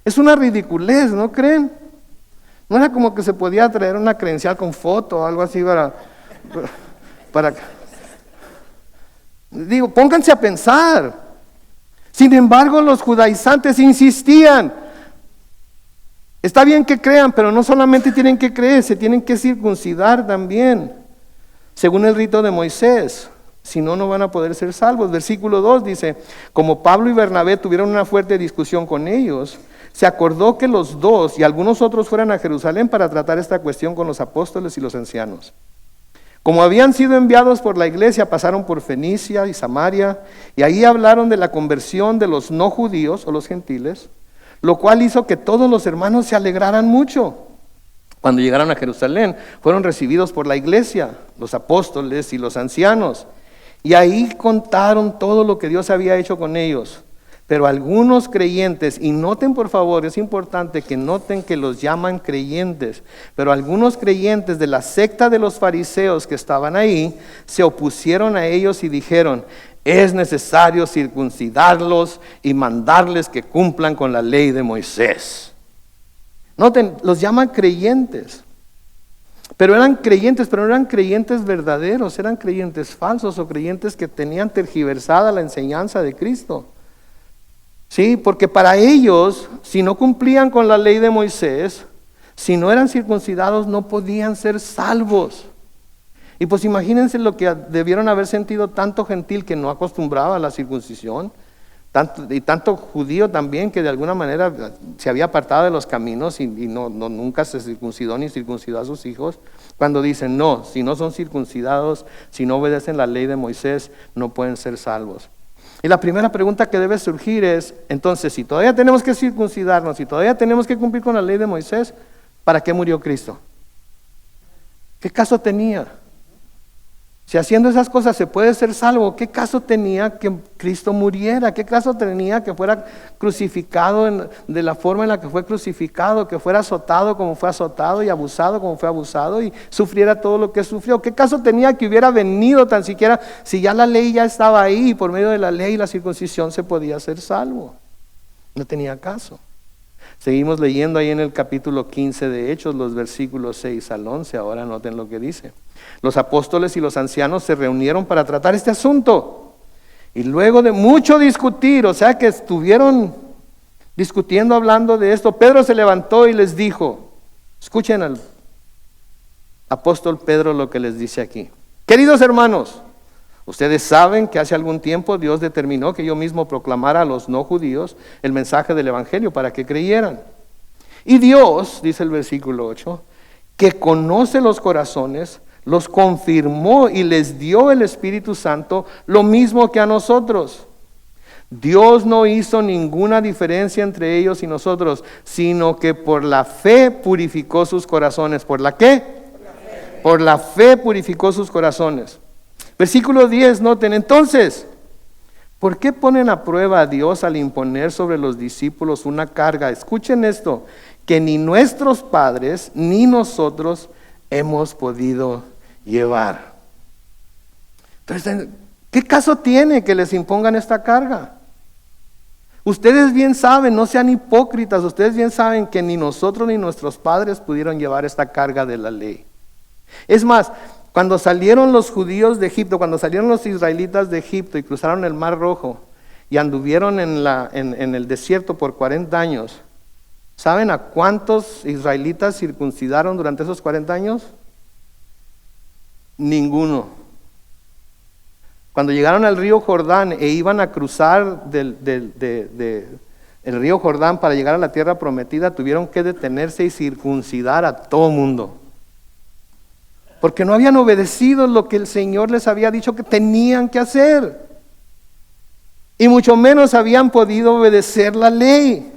Es una ridiculez, ¿no creen? No era como que se podía traer una credencial con foto o algo así para digo, pónganse a pensar. Sin embargo, los judaizantes insistían. Está bien que crean, pero no solamente tienen que creer, se tienen que circuncidar también, según el rito de Moisés. Si no, no van a poder ser salvos. Versículo 2 dice, como Pablo y Bernabé tuvieron una fuerte discusión con ellos, se acordó que los dos y algunos otros fueran a Jerusalén para tratar esta cuestión con los apóstoles y los ancianos. Como habían sido enviados por la iglesia, pasaron por Fenicia y Samaria, y ahí hablaron de la conversión de los no judíos o los gentiles, lo cual hizo que todos los hermanos se alegraran mucho. Cuando llegaron a Jerusalén, fueron recibidos por la iglesia, los apóstoles y los ancianos, y ahí contaron todo lo que Dios había hecho con ellos. Pero algunos creyentes, y noten por favor, es importante que noten que los llaman creyentes, pero algunos creyentes de la secta de los fariseos que estaban ahí, se opusieron a ellos y dijeron, es necesario circuncidarlos y mandarles que cumplan con la ley de Moisés. Noten, los llaman creyentes, pero no eran creyentes verdaderos, eran creyentes falsos o creyentes que tenían tergiversada la enseñanza de Cristo. Sí, porque para ellos, si no cumplían con la ley de Moisés, si no eran circuncidados, no podían ser salvos. Y pues imagínense lo que debieron haber sentido tanto gentil que no acostumbraba a la circuncisión, tanto judío también que de alguna manera se había apartado de los caminos y nunca se circuncidó ni circuncidó a sus hijos, cuando dicen, no, si no son circuncidados, si no obedecen la ley de Moisés, no pueden ser salvos. Y la primera pregunta que debe surgir es, entonces, si todavía tenemos que circuncidarnos, si todavía tenemos que cumplir con la ley de Moisés, ¿para qué murió Cristo? ¿Qué caso tenía? Si haciendo esas cosas se puede ser salvo, ¿qué caso tenía que Cristo muriera? ¿Qué caso tenía que fuera crucificado de la forma en la que fue crucificado, que fuera azotado como fue azotado y abusado como fue abusado y sufriera todo lo que sufrió? ¿Qué caso tenía que hubiera venido tan siquiera si ya la ley ya estaba ahí y por medio de la ley y la circuncisión se podía ser salvo? No tenía caso. Seguimos leyendo ahí en el capítulo 15 de Hechos, los versículos 6 al 11. Ahora noten lo que dice. Los apóstoles y los ancianos se reunieron para tratar este asunto. Y luego de mucho discutir, o sea que estuvieron discutiendo, hablando de esto, Pedro se levantó y les dijo, escuchen al apóstol Pedro lo que les dice aquí. Queridos hermanos, ustedes saben que hace algún tiempo Dios determinó que yo mismo proclamara a los no judíos el mensaje del evangelio para que creyeran. Y Dios, dice el versículo 8, que conoce los corazones, los confirmó y les dio el Espíritu Santo, lo mismo que a nosotros. Dios no hizo ninguna diferencia entre ellos y nosotros, sino que por la fe purificó sus corazones. ¿Por la qué? Por la fe purificó sus corazones. Versículo 10, noten, entonces, ¿por qué ponen a prueba a Dios al imponer sobre los discípulos una carga? Escuchen esto, que ni nuestros padres ni nosotros hemos podido llevar. Entonces, ¿qué caso tiene que les impongan esta carga? Ustedes bien saben, no sean hipócritas, ustedes bien saben que ni nosotros ni nuestros padres pudieron llevar esta carga de la ley. Es más, cuando salieron los judíos de Egipto, cuando salieron los israelitas de Egipto y cruzaron el Mar Rojo y anduvieron en el desierto por 40 años, ¿saben a cuántos israelitas circuncidaron durante esos 40 años? Ninguno. Cuando llegaron al río Jordán e iban a cruzar el río Jordán para llegar a la tierra prometida, tuvieron que detenerse y circuncidar a todo mundo. Porque no habían obedecido lo que el Señor les había dicho que tenían que hacer. Y mucho menos habían podido obedecer la ley.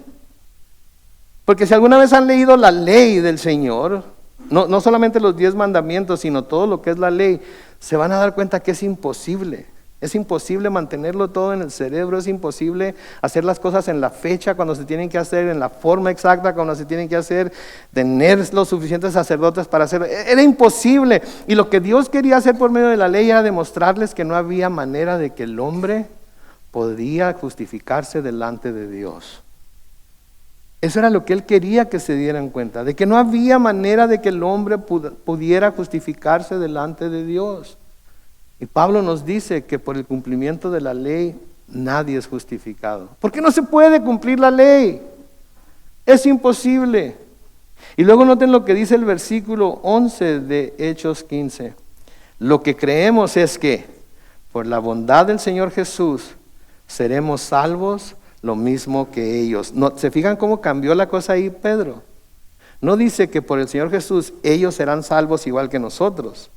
Porque si alguna vez han leído la ley del Señor, no solamente los 10 mandamientos, sino todo lo que es la ley, se van a dar cuenta que es imposible Es imposible mantenerlo todo en el cerebro, es imposible hacer las cosas en la fecha cuando se tienen que hacer, en la forma exacta cuando se tienen que hacer, tener los suficientes sacerdotes para hacerlo. Era imposible. Y lo que Dios quería hacer por medio de la ley era demostrarles que no había manera de que el hombre podía justificarse delante de Dios. Eso era lo que Él quería que se dieran cuenta, de que no había manera de que el hombre pudiera justificarse delante de Dios. Y Pablo nos dice que por el cumplimiento de la ley nadie es justificado. ¿Por qué no se puede cumplir la ley? Es imposible. Y luego noten lo que dice el versículo 11 de Hechos 15. Lo que creemos es que por la bondad del Señor Jesús seremos salvos lo mismo que ellos. ¿No, se fijan cómo cambió la cosa ahí Pedro? No dice que por el Señor Jesús ellos serán salvos igual que nosotros.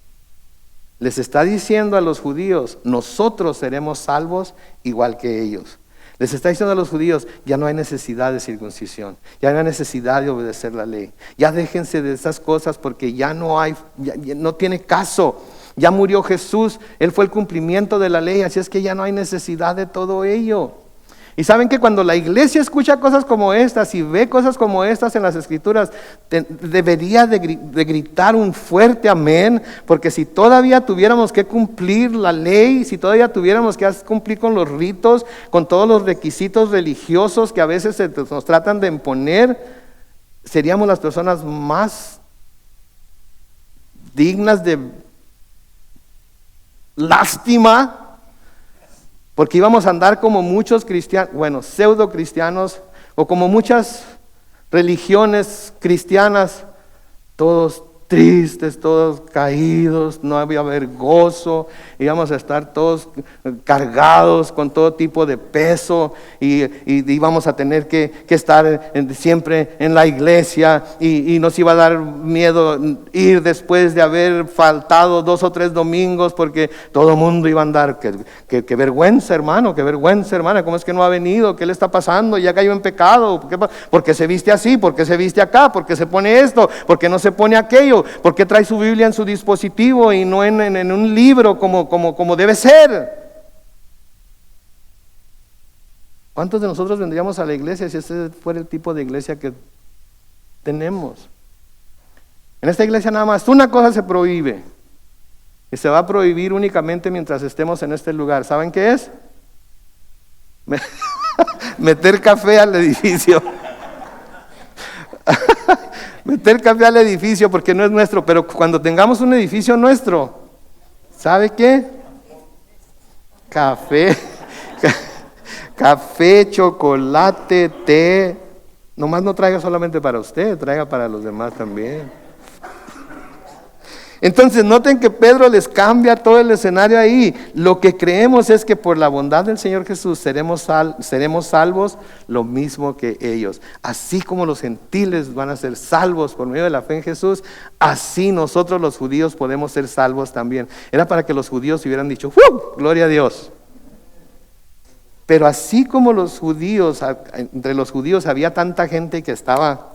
Les está diciendo a los judíos, nosotros seremos salvos igual que ellos. Les está diciendo a los judíos, ya no hay necesidad de circuncisión, ya no hay necesidad de obedecer la ley. Ya déjense de esas cosas porque ya no tiene caso. Ya murió Jesús, Él fue el cumplimiento de la ley, así es que ya no hay necesidad de todo ello. Y saben que cuando la iglesia escucha cosas como estas y ve cosas como estas en las Escrituras, debería de gritar un fuerte amén, porque si todavía tuviéramos que cumplir la ley, si todavía tuviéramos que cumplir con los ritos, con todos los requisitos religiosos que a veces nos tratan de imponer, seríamos las personas más dignas de lástima, porque íbamos a andar como muchos cristianos, pseudo cristianos, o como muchas religiones cristianas, todos tristes, todos caídos, no había haber gozo, íbamos a estar todos cargados con todo tipo de peso y íbamos a tener que estar siempre en la iglesia y nos iba a dar miedo ir después de haber faltado 2 o 3 domingos porque todo el mundo iba a andar, qué vergüenza hermano, qué vergüenza hermana, ¿cómo es que no ha venido? ¿Qué le está pasando? Ya cayó en pecado, ¿por qué se viste así? ¿Por qué se viste acá? ¿Por qué se pone esto? ¿Por qué no se pone aquello? ¿Por qué trae su Biblia en su dispositivo y no en un libro como debe ser? ¿Cuántos de nosotros vendríamos a la iglesia si ese fuera el tipo de iglesia que tenemos? En esta iglesia nada más una cosa se prohíbe y se va a prohibir únicamente mientras estemos en este lugar. ¿Saben qué es? Meter café al edificio. Meter café al edificio porque no es nuestro, pero cuando tengamos un edificio nuestro, ¿sabe qué? Café, chocolate, té. Nomás no traiga solamente para usted, traiga para los demás también. Entonces noten que Pedro les cambia todo el escenario ahí. Lo que creemos es que por la bondad del Señor Jesús seremos salvos lo mismo que ellos. Así como los gentiles van a ser salvos por medio de la fe en Jesús, así nosotros los judíos podemos ser salvos también. Era para que los judíos hubieran dicho, gloria a Dios. Pero así como los judíos, entre los judíos había tanta gente que estaba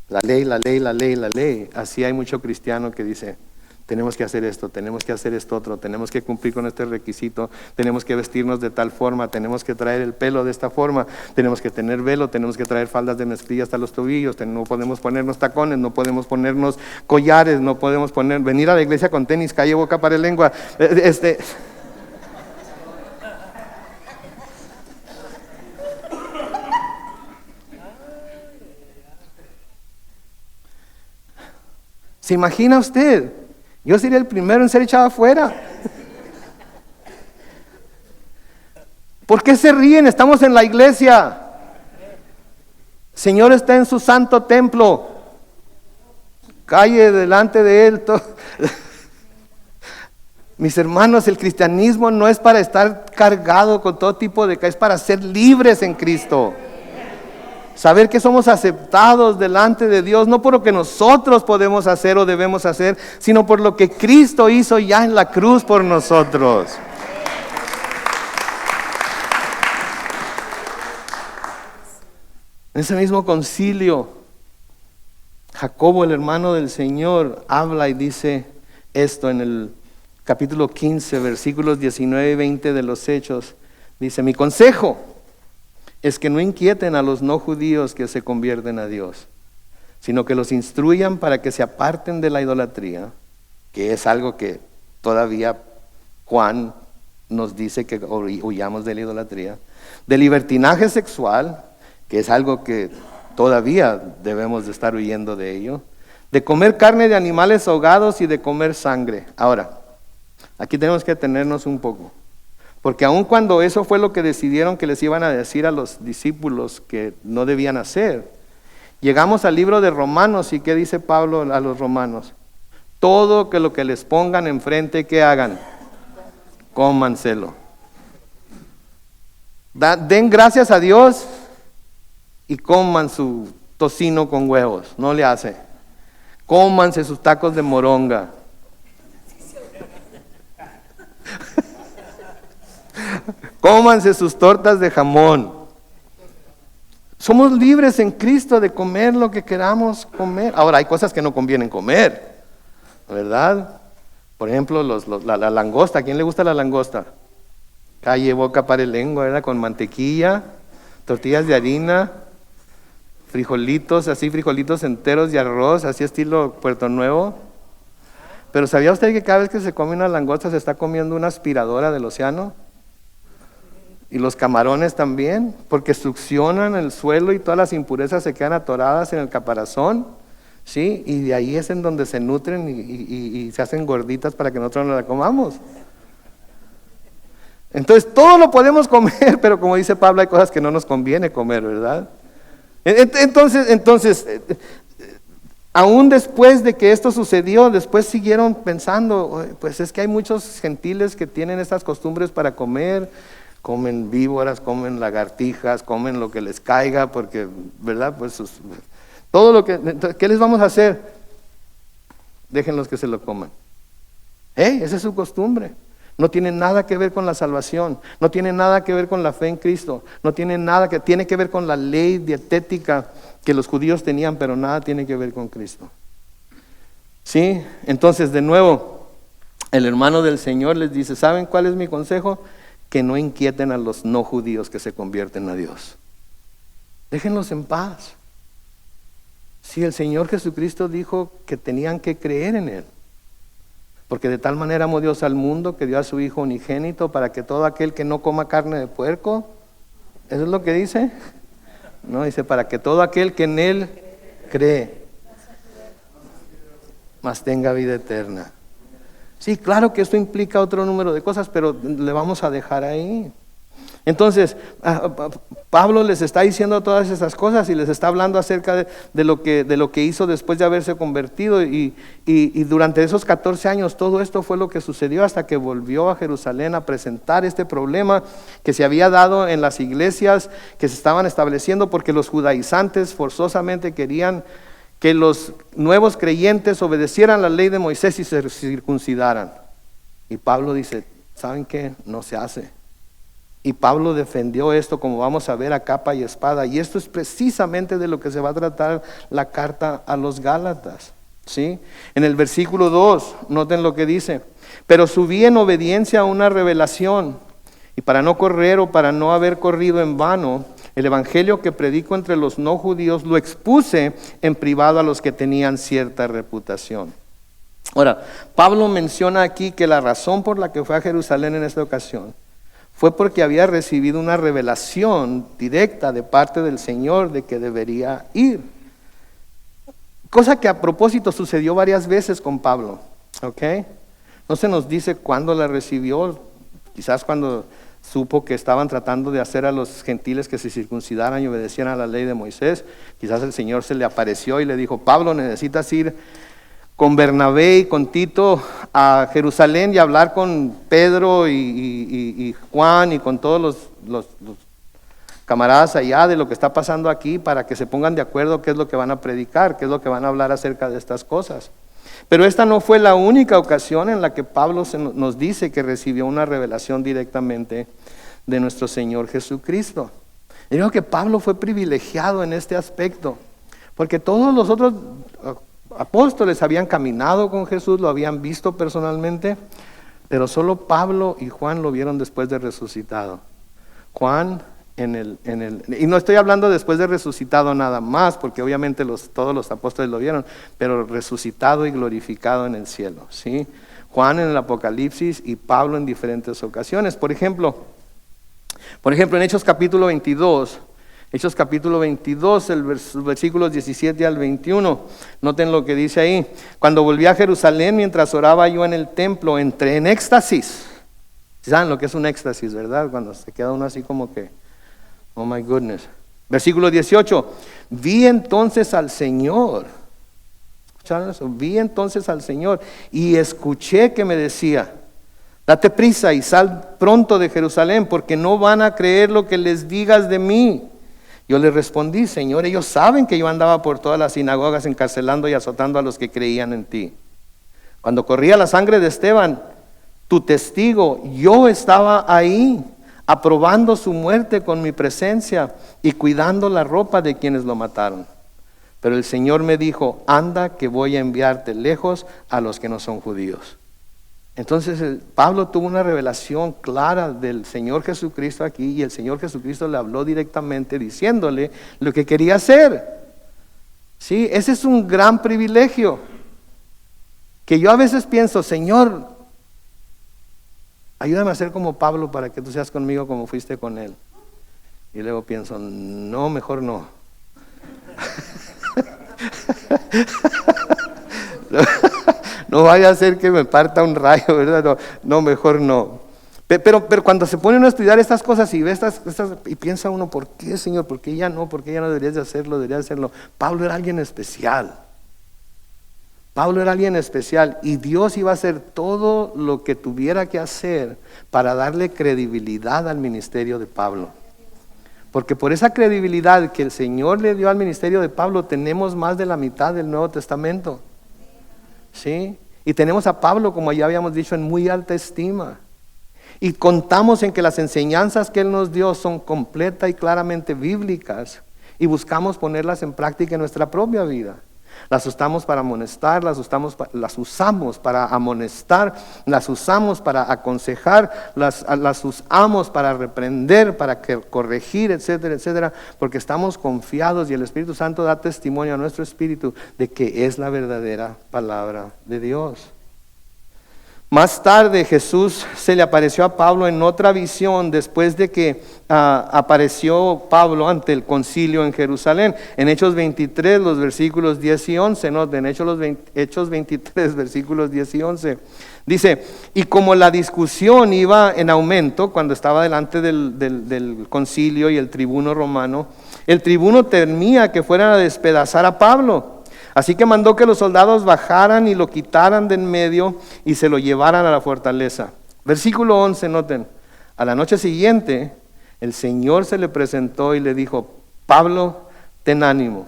la ley, así hay mucho cristiano que dice, tenemos que hacer esto, tenemos que hacer esto otro, tenemos que cumplir con este requisito, tenemos que vestirnos de tal forma, tenemos que traer el pelo de esta forma, tenemos que tener velo, tenemos que traer faldas de mezclilla hasta los tobillos, no podemos ponernos tacones, no podemos ponernos collares, no podemos venir a la iglesia con tenis, calle, boca, para lengua, ¿Se imagina usted? Yo sería el primero en ser echado afuera. ¿Por qué se ríen? Estamos en la iglesia. El Señor está en su santo templo. Calle delante de Él. Mis hermanos, el cristianismo no es para estar cargado con todo tipo de... es para ser libres en Cristo. Saber que somos aceptados delante de Dios, no por lo que nosotros podemos hacer o debemos hacer, sino por lo que Cristo hizo ya en la cruz por nosotros. En ese mismo concilio, Jacobo, el hermano del Señor, habla y dice esto en el capítulo 15, versículos 19 y 20 de los Hechos, dice: mi consejo es que no inquieten a los no judíos que se convierten a Dios, sino que los instruyan para que se aparten de la idolatría, que es algo que todavía Juan nos dice que huyamos de la idolatría, de libertinaje sexual, que es algo que todavía debemos de estar huyendo de ello, de comer carne de animales ahogados y de comer sangre. Ahora, aquí tenemos que detenernos un poco, porque aun cuando eso fue lo que decidieron que les iban a decir a los discípulos que no debían hacer, llegamos al libro de Romanos, y ¿qué dice Pablo a los romanos? Todo que lo que les pongan enfrente, ¿qué hagan? Cómanselo. Den gracias a Dios y coman su tocino con huevos, no le hace. Cómanse sus tacos de moronga. Cómanse sus tortas de jamón. Somos libres en Cristo de comer lo que queramos comer. Ahora, hay cosas que no convienen comer, ¿verdad? Por ejemplo, la langosta. ¿A quién le gusta la langosta? Calle, boca, pare, lengua, ¿verdad? Con mantequilla, tortillas de harina, frijolitos, así frijolitos enteros de arroz, así estilo Puerto Nuevo. Pero ¿sabía usted que cada vez que se come una langosta se está comiendo una aspiradora del océano? Y los camarones también, porque succionan el suelo y todas las impurezas se quedan atoradas en el caparazón, ¿sí? Y de ahí es en donde se nutren y se hacen gorditas para que nosotros no la comamos. Entonces todo lo podemos comer, pero como dice Pablo, hay cosas que no nos conviene comer, ¿verdad? Entonces, aún después de que esto sucedió, después siguieron pensando, pues es que hay muchos gentiles que tienen estas costumbres para comer. Comen víboras, comen lagartijas, comen lo que les caiga, porque, ¿verdad? Pues todo lo que... ¿Qué les vamos a hacer? Déjenlos que se lo coman. Esa es su costumbre. No tiene nada que ver con la salvación, no tiene nada que ver con la fe en Cristo, no tiene nada que... Tiene que ver con la ley dietética que los judíos tenían, pero nada tiene que ver con Cristo. ¿Sí? Entonces, de nuevo, el hermano del Señor les dice, ¿saben cuál es mi consejo? Que no inquieten a los no judíos que se convierten a Dios. Déjenlos en paz. Si el Señor Jesucristo dijo que tenían que creer en Él, porque de tal manera amó Dios al mundo que dio a su Hijo unigénito para que todo aquel que no coma carne de puerco, ¿eso es lo que dice? No, dice para que todo aquel que en Él cree, mas tenga vida eterna. Sí, claro que esto implica otro número de cosas, pero le vamos a dejar ahí. Entonces, Pablo les está diciendo todas esas cosas y les está hablando acerca de lo que hizo después de haberse convertido. Y durante esos 14 años todo esto fue lo que sucedió hasta que volvió a Jerusalén a presentar este problema que se había dado en las iglesias que se estaban estableciendo, porque los judaizantes forzosamente querían que los nuevos creyentes obedecieran la ley de Moisés y se circuncidaran. Y Pablo dice, ¿saben qué? No se hace. Y Pablo defendió esto, como vamos a ver, a capa y espada. Y esto es precisamente de lo que se va a tratar la carta a los Gálatas, ¿sí? En el versículo 2, noten lo que dice. Pero subí en obediencia a una revelación, y para no correr o para no haber corrido en vano, el evangelio que predico entre los no judíos lo expuse en privado a los que tenían cierta reputación. Ahora, Pablo menciona aquí que la razón por la que fue a Jerusalén en esta ocasión fue porque había recibido una revelación directa de parte del Señor de que debería ir. Cosa que a propósito sucedió varias veces con Pablo, ¿ok? No se nos dice cuándo la recibió, quizás cuando supo que estaban tratando de hacer a los gentiles que se circuncidaran y obedecieran a la ley de Moisés. Quizás el Señor se le apareció y le dijo, Pablo, necesitas ir con Bernabé y con Tito a Jerusalén y hablar con Pedro y Juan y con todos los camaradas allá de lo que está pasando aquí, para que se pongan de acuerdo qué es lo que van a predicar, qué es lo que van a hablar acerca de estas cosas. Pero esta no fue la única ocasión en la que Pablo nos dice que recibió una revelación directamente de nuestro Señor Jesucristo. Y digo que Pablo fue privilegiado en este aspecto, porque todos los otros apóstoles habían caminado con Jesús, lo habían visto personalmente, Pero solo Pablo y Juan lo vieron después de resucitado. Juan y no estoy hablando después de resucitado nada más, porque obviamente todos los apóstoles lo vieron, pero resucitado y glorificado en el cielo, ¿sí? Juan en el Apocalipsis y Pablo en diferentes ocasiones. Por ejemplo, en Hechos capítulo 22, versículos 17 al 21, noten lo que dice ahí. Cuando volví a Jerusalén, mientras oraba yo en el templo, entré en éxtasis. ¿Saben lo que es un éxtasis, verdad? Cuando se queda uno así como que, oh my goodness. Versículo 18, vi entonces al Señor. ¿Escucharon eso? Vi entonces al Señor y escuché que me decía: date prisa y sal pronto de Jerusalén, porque no van a creer lo que les digas de mí. Yo le respondí: Señor, ellos saben que yo andaba por todas las sinagogas encarcelando y azotando a los que creían en ti. Cuando corría la sangre de Esteban, tu testigo, yo estaba ahí, aprobando su muerte con mi presencia y cuidando la ropa de quienes lo mataron. Pero el Señor me dijo: anda, que voy a enviarte lejos a los que no son judíos. Entonces Pablo tuvo una revelación clara del Señor Jesucristo aquí, y el Señor Jesucristo le habló directamente diciéndole lo que quería hacer. Sí, ese es un gran privilegio, que yo a veces pienso: Señor, ayúdame a ser como Pablo para que tú seas conmigo como fuiste con él. Y luego pienso: no, mejor no. No vaya a ser que me parta un rayo, ¿verdad? No, mejor no. Pero cuando se pone uno a estudiar estas cosas y ve estas y piensa uno: ¿por qué, Señor? ¿Por qué ya no? ¿Por qué ya no deberías de hacerlo? Deberías de hacerlo. Pablo era alguien especial. Y Dios iba a hacer todo lo que tuviera que hacer para darle credibilidad al ministerio de Pablo. Porque por esa credibilidad que el Señor le dio al ministerio de Pablo, tenemos más de la mitad del Nuevo Testamento. ¿Sí? Y tenemos a Pablo, como ya habíamos dicho, en muy alta estima. Y contamos en que las enseñanzas que Él nos dio son completas y claramente bíblicas, y buscamos ponerlas en práctica en nuestra propia vida. Las usamos para amonestar, las usamos para amonestar, las usamos para aconsejar, las usamos para reprender, para corregir, etcétera, etcétera, porque estamos confiados y el Espíritu Santo da testimonio a nuestro espíritu de que es la verdadera palabra de Dios. Más tarde Jesús se le apareció a Pablo en otra visión después de que apareció Pablo ante el concilio en Jerusalén. En Hechos 23, los versículos 10 y 11, noten, Hechos 23, versículos 10 y 11. Dice: y como la discusión iba en aumento cuando estaba delante del concilio y el tribuno romano, el tribuno temía que fueran a despedazar a Pablo. Así que mandó que los soldados bajaran y lo quitaran de en medio y se lo llevaran a la fortaleza. Versículo 11, noten. A la noche siguiente, el Señor se le presentó y le dijo: Pablo, ten ánimo,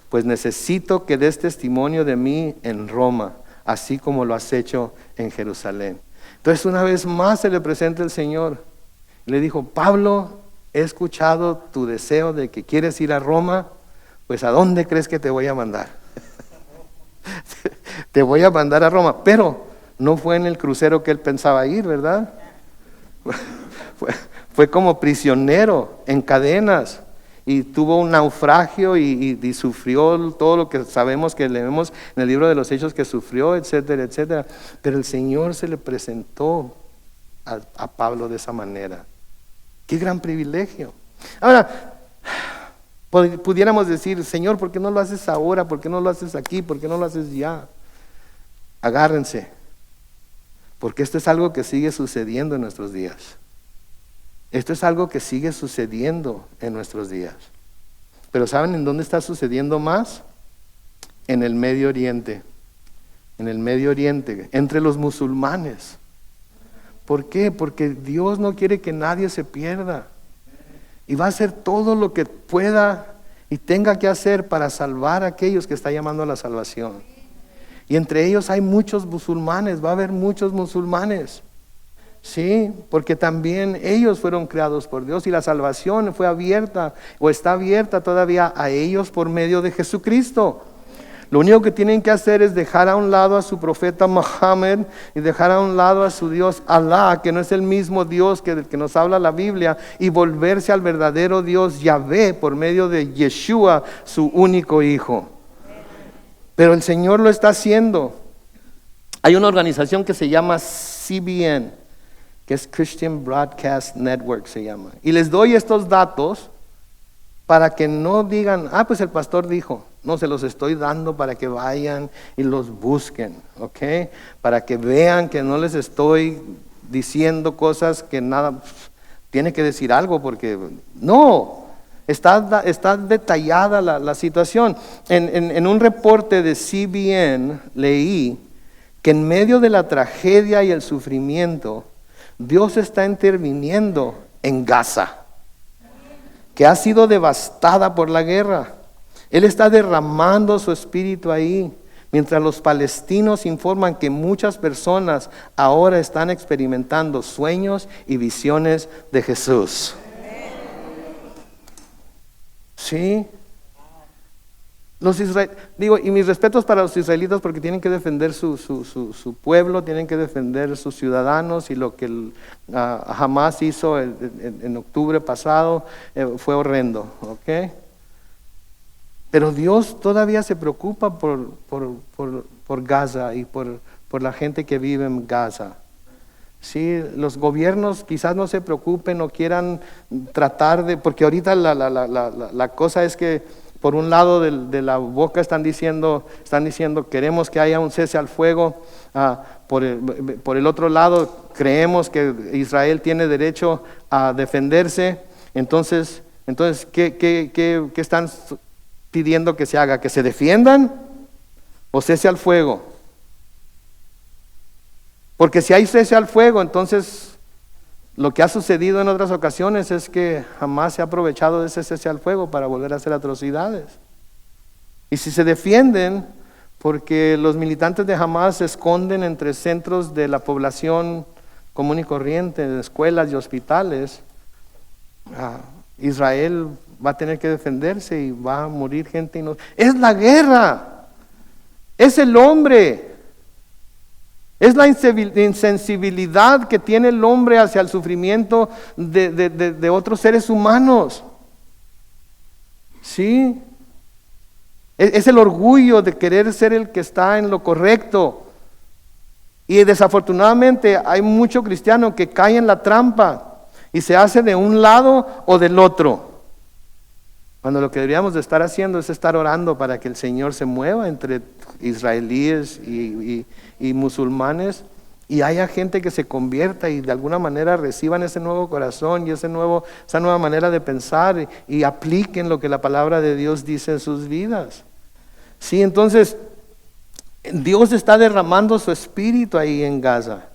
pues necesito que des testimonio de mí en Roma, así como lo has hecho en Jerusalén. Entonces una vez más se le presenta el Señor. Le dijo: Pablo, he escuchado tu deseo de que quieres ir a Roma, pues ¿a dónde crees que te voy a mandar? Te voy a mandar a Roma. Pero no fue en el crucero que él pensaba ir, ¿verdad? Fue como prisionero en cadenas, y tuvo un naufragio y sufrió todo lo que sabemos, que leemos en el libro de los Hechos que sufrió, etcétera, etcétera. Pero el Señor se le presentó a Pablo de esa manera. Qué gran privilegio. Ahora, pudiéramos decir: Señor, ¿por qué no lo haces ahora? ¿Por qué no lo haces aquí? ¿Por qué no lo haces ya? Agárrense, porque esto es algo que sigue sucediendo en nuestros días. Esto es algo que sigue sucediendo en nuestros días. Pero ¿saben en dónde está sucediendo más? En el Medio Oriente. En el Medio Oriente, entre los musulmanes. ¿Por qué? Porque Dios no quiere que nadie se pierda. Y va a hacer todo lo que pueda y tenga que hacer para salvar a aquellos que está llamando a la salvación. Y entre ellos hay muchos musulmanes, va a haber muchos musulmanes. Sí, porque también ellos fueron creados por Dios, y la salvación fue abierta o está abierta todavía a ellos por medio de Jesucristo. Lo único que tienen que hacer es dejar a un lado a su profeta Mohammed y dejar a un lado a su Dios Alá, que no es el mismo Dios que del que nos habla la Biblia, y volverse al verdadero Dios Yahvé por medio de Yeshua, su único hijo. Pero el Señor lo está haciendo. Hay una organización que se llama CBN, que es Christian Broadcast Network se llama. Y les doy estos datos para que no digan, pues el pastor dijo. No, se los estoy dando para que vayan y los busquen, ¿ok? Para que vean que no les estoy diciendo cosas que nada, tiene que decir algo porque no, está detallada la situación. En un reporte de CBN leí que en medio de la tragedia y el sufrimiento, Dios está interviniendo en Gaza, que ha sido devastada por la guerra. Él está derramando su espíritu ahí, mientras los palestinos informan que muchas personas ahora están experimentando sueños y visiones de Jesús. Sí. Y mis respetos para los israelitas porque tienen que defender su pueblo, tienen que defender sus ciudadanos, y lo que Hamás hizo en octubre pasado fue horrendo, ¿ok? Pero Dios todavía se preocupa por Gaza y por la gente que vive en Gaza. Sí, los gobiernos quizás no se preocupen o quieran tratar de, porque ahorita la cosa es que por un lado de la boca están diciendo queremos que haya un cese al fuego, por el otro lado creemos que Israel tiene derecho a defenderse. Entonces ¿qué están pidiendo que se haga? ¿Que se defiendan o cese al fuego? Porque si hay cese al fuego, entonces lo que ha sucedido en otras ocasiones es que jamás se ha aprovechado de ese cese al fuego para volver a hacer atrocidades. Y si se defienden, porque los militantes de Hamás se esconden entre centros de la población común y corriente, de escuelas y hospitales, Israel va a tener que defenderse y va a morir gente inocente. Es la guerra, es el hombre. Es la insensibilidad que tiene el hombre hacia el sufrimiento de otros seres humanos. ¿Sí? Es el orgullo de querer ser el que está en lo correcto. Y desafortunadamente hay mucho cristiano que cae en la trampa y se hace de un lado o del otro. Cuando lo que deberíamos de estar haciendo es estar orando para que el Señor se mueva entre israelíes y musulmanes, y haya gente que se convierta y de alguna manera reciban ese nuevo corazón y esa nueva manera de pensar y apliquen lo que la palabra de Dios dice en sus vidas. Sí, entonces Dios está derramando su espíritu ahí en Gaza.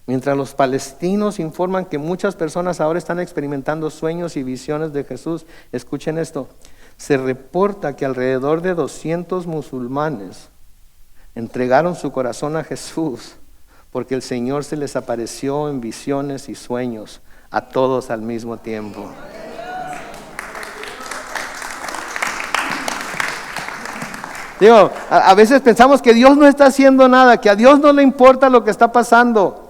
Mientras los palestinos informan que muchas personas ahora están experimentando sueños y visiones de Jesús, escuchen esto, se reporta que alrededor de 200 musulmanes entregaron su corazón a Jesús porque el Señor se les apareció en visiones y sueños a todos al mismo tiempo. Digo, a veces pensamos que Dios no está haciendo nada, que a Dios no le importa lo que está pasando.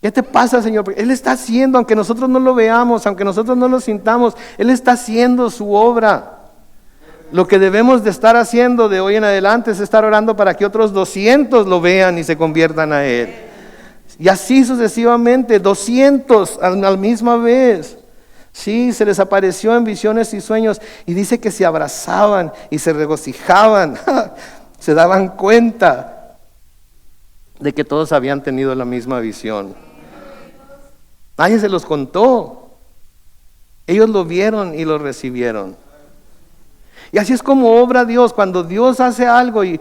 ¿Qué te pasa, Señor? Porque Él está haciendo, aunque nosotros no lo veamos, aunque nosotros no lo sintamos, Él está haciendo su obra. Lo que debemos de estar haciendo de hoy en adelante es estar orando para que otros 200 lo vean y se conviertan a Él. Y así sucesivamente, 200 a la misma vez. Sí, se les apareció en visiones y sueños, y dice que se abrazaban y se regocijaban, se daban cuenta de que todos habían tenido la misma visión. Nadie se los contó. Ellos lo vieron y lo recibieron. Y así es como obra Dios. Cuando Dios hace algo y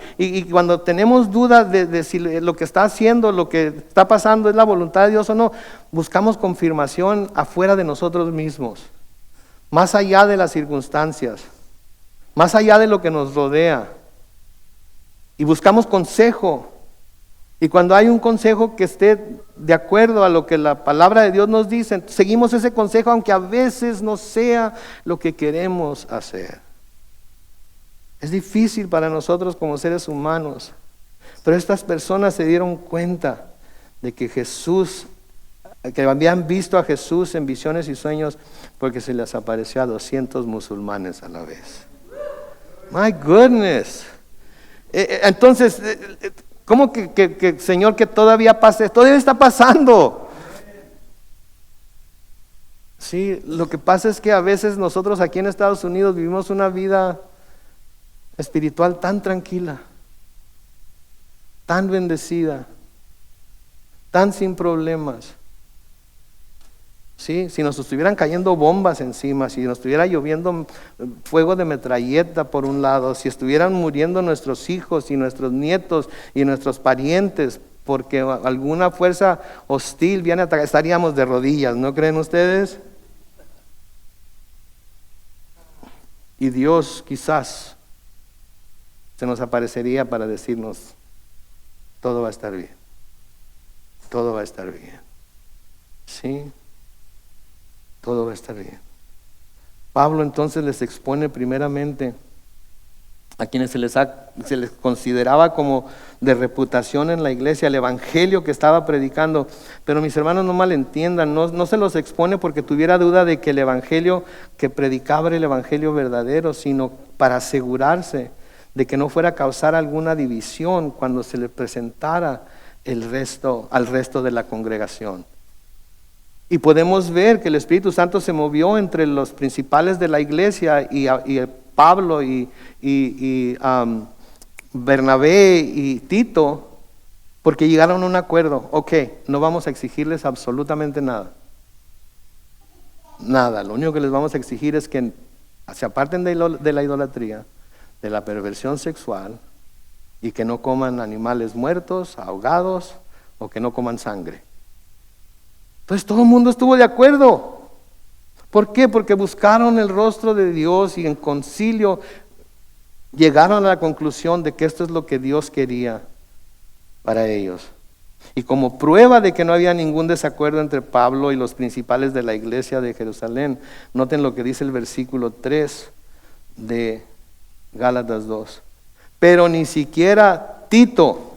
cuando tenemos dudas de si lo que está haciendo, lo que está pasando es la voluntad de Dios o no, buscamos confirmación afuera de nosotros mismos, más allá de las circunstancias, más allá de lo que nos rodea. Y buscamos consejo. Y cuando hay un consejo que esté de acuerdo a lo que la palabra de Dios nos dice, seguimos ese consejo aunque a veces no sea lo que queremos hacer. Es difícil para nosotros como seres humanos, pero estas personas se dieron cuenta de que Jesús, que habían visto a Jesús en visiones y sueños, porque se les apareció a 200 musulmanes a la vez. My goodness. Entonces, ¿cómo que Señor, que todavía pase? Todavía está pasando. Sí, lo que pasa es que a veces nosotros aquí en Estados Unidos vivimos una vida espiritual tan tranquila, tan bendecida, tan sin problemas. ¿Sí? Si nos estuvieran cayendo bombas encima, si nos estuviera lloviendo fuego de metralleta por un lado, si estuvieran muriendo nuestros hijos y nuestros nietos y nuestros parientes porque alguna fuerza hostil viene a atacar, estaríamos de rodillas, ¿no creen ustedes? Y Dios quizás se nos aparecería para decirnos, todo va a estar bien, todo va a estar bien. ¿Sí? Todo va a estar bien. Pablo entonces les expone primeramente a quienes se les consideraba como de reputación en la iglesia, el evangelio que estaba predicando. Pero mis hermanos, no malentiendan, no se los expone porque tuviera duda de que el evangelio que predicaba era el evangelio verdadero, sino para asegurarse de que no fuera a causar alguna división cuando se le presentara al resto de la congregación. Y podemos ver que el Espíritu Santo se movió entre los principales de la iglesia y Pablo y Bernabé y Tito, porque llegaron a un acuerdo. Ok, no vamos a exigirles absolutamente nada. Nada, lo único que les vamos a exigir es que se aparten de la idolatría, de la perversión sexual y que no coman animales muertos, ahogados o que no coman sangre. Entonces todo el mundo estuvo de acuerdo. ¿Por qué? Porque buscaron el rostro de Dios y en concilio llegaron a la conclusión de que esto es lo que Dios quería para ellos. Y como prueba de que no había ningún desacuerdo entre Pablo y los principales de la iglesia de Jerusalén, noten lo que dice el versículo 3 de Gálatas 2. Pero ni siquiera Tito,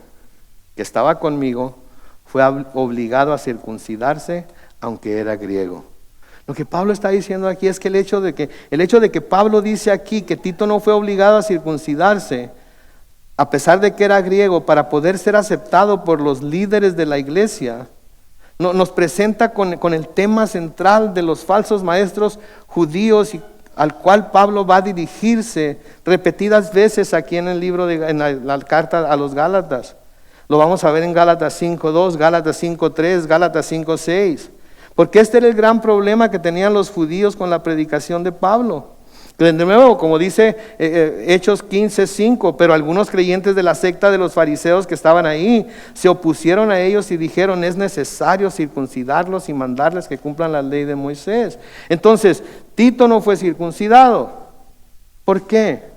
que estaba conmigo, fue obligado a circuncidarse, aunque era griego. Lo que Pablo está diciendo aquí es que el hecho de que Pablo dice aquí que Tito no fue obligado a circuncidarse, a pesar de que era griego, para poder ser aceptado por los líderes de la iglesia, nos presenta con el tema central de los falsos maestros judíos al cual Pablo va a dirigirse repetidas veces aquí en el libro en la carta a los Gálatas. Lo vamos a ver en Gálatas 5:2, Gálatas 5:3, Gálatas 5:6. Porque este era el gran problema que tenían los judíos con la predicación de Pablo. De nuevo, como dice Hechos 15:5, pero algunos creyentes de la secta de los fariseos que estaban ahí se opusieron a ellos y dijeron, es necesario circuncidarlos y mandarles que cumplan la ley de Moisés. Entonces, Tito no fue circuncidado. ¿Por qué?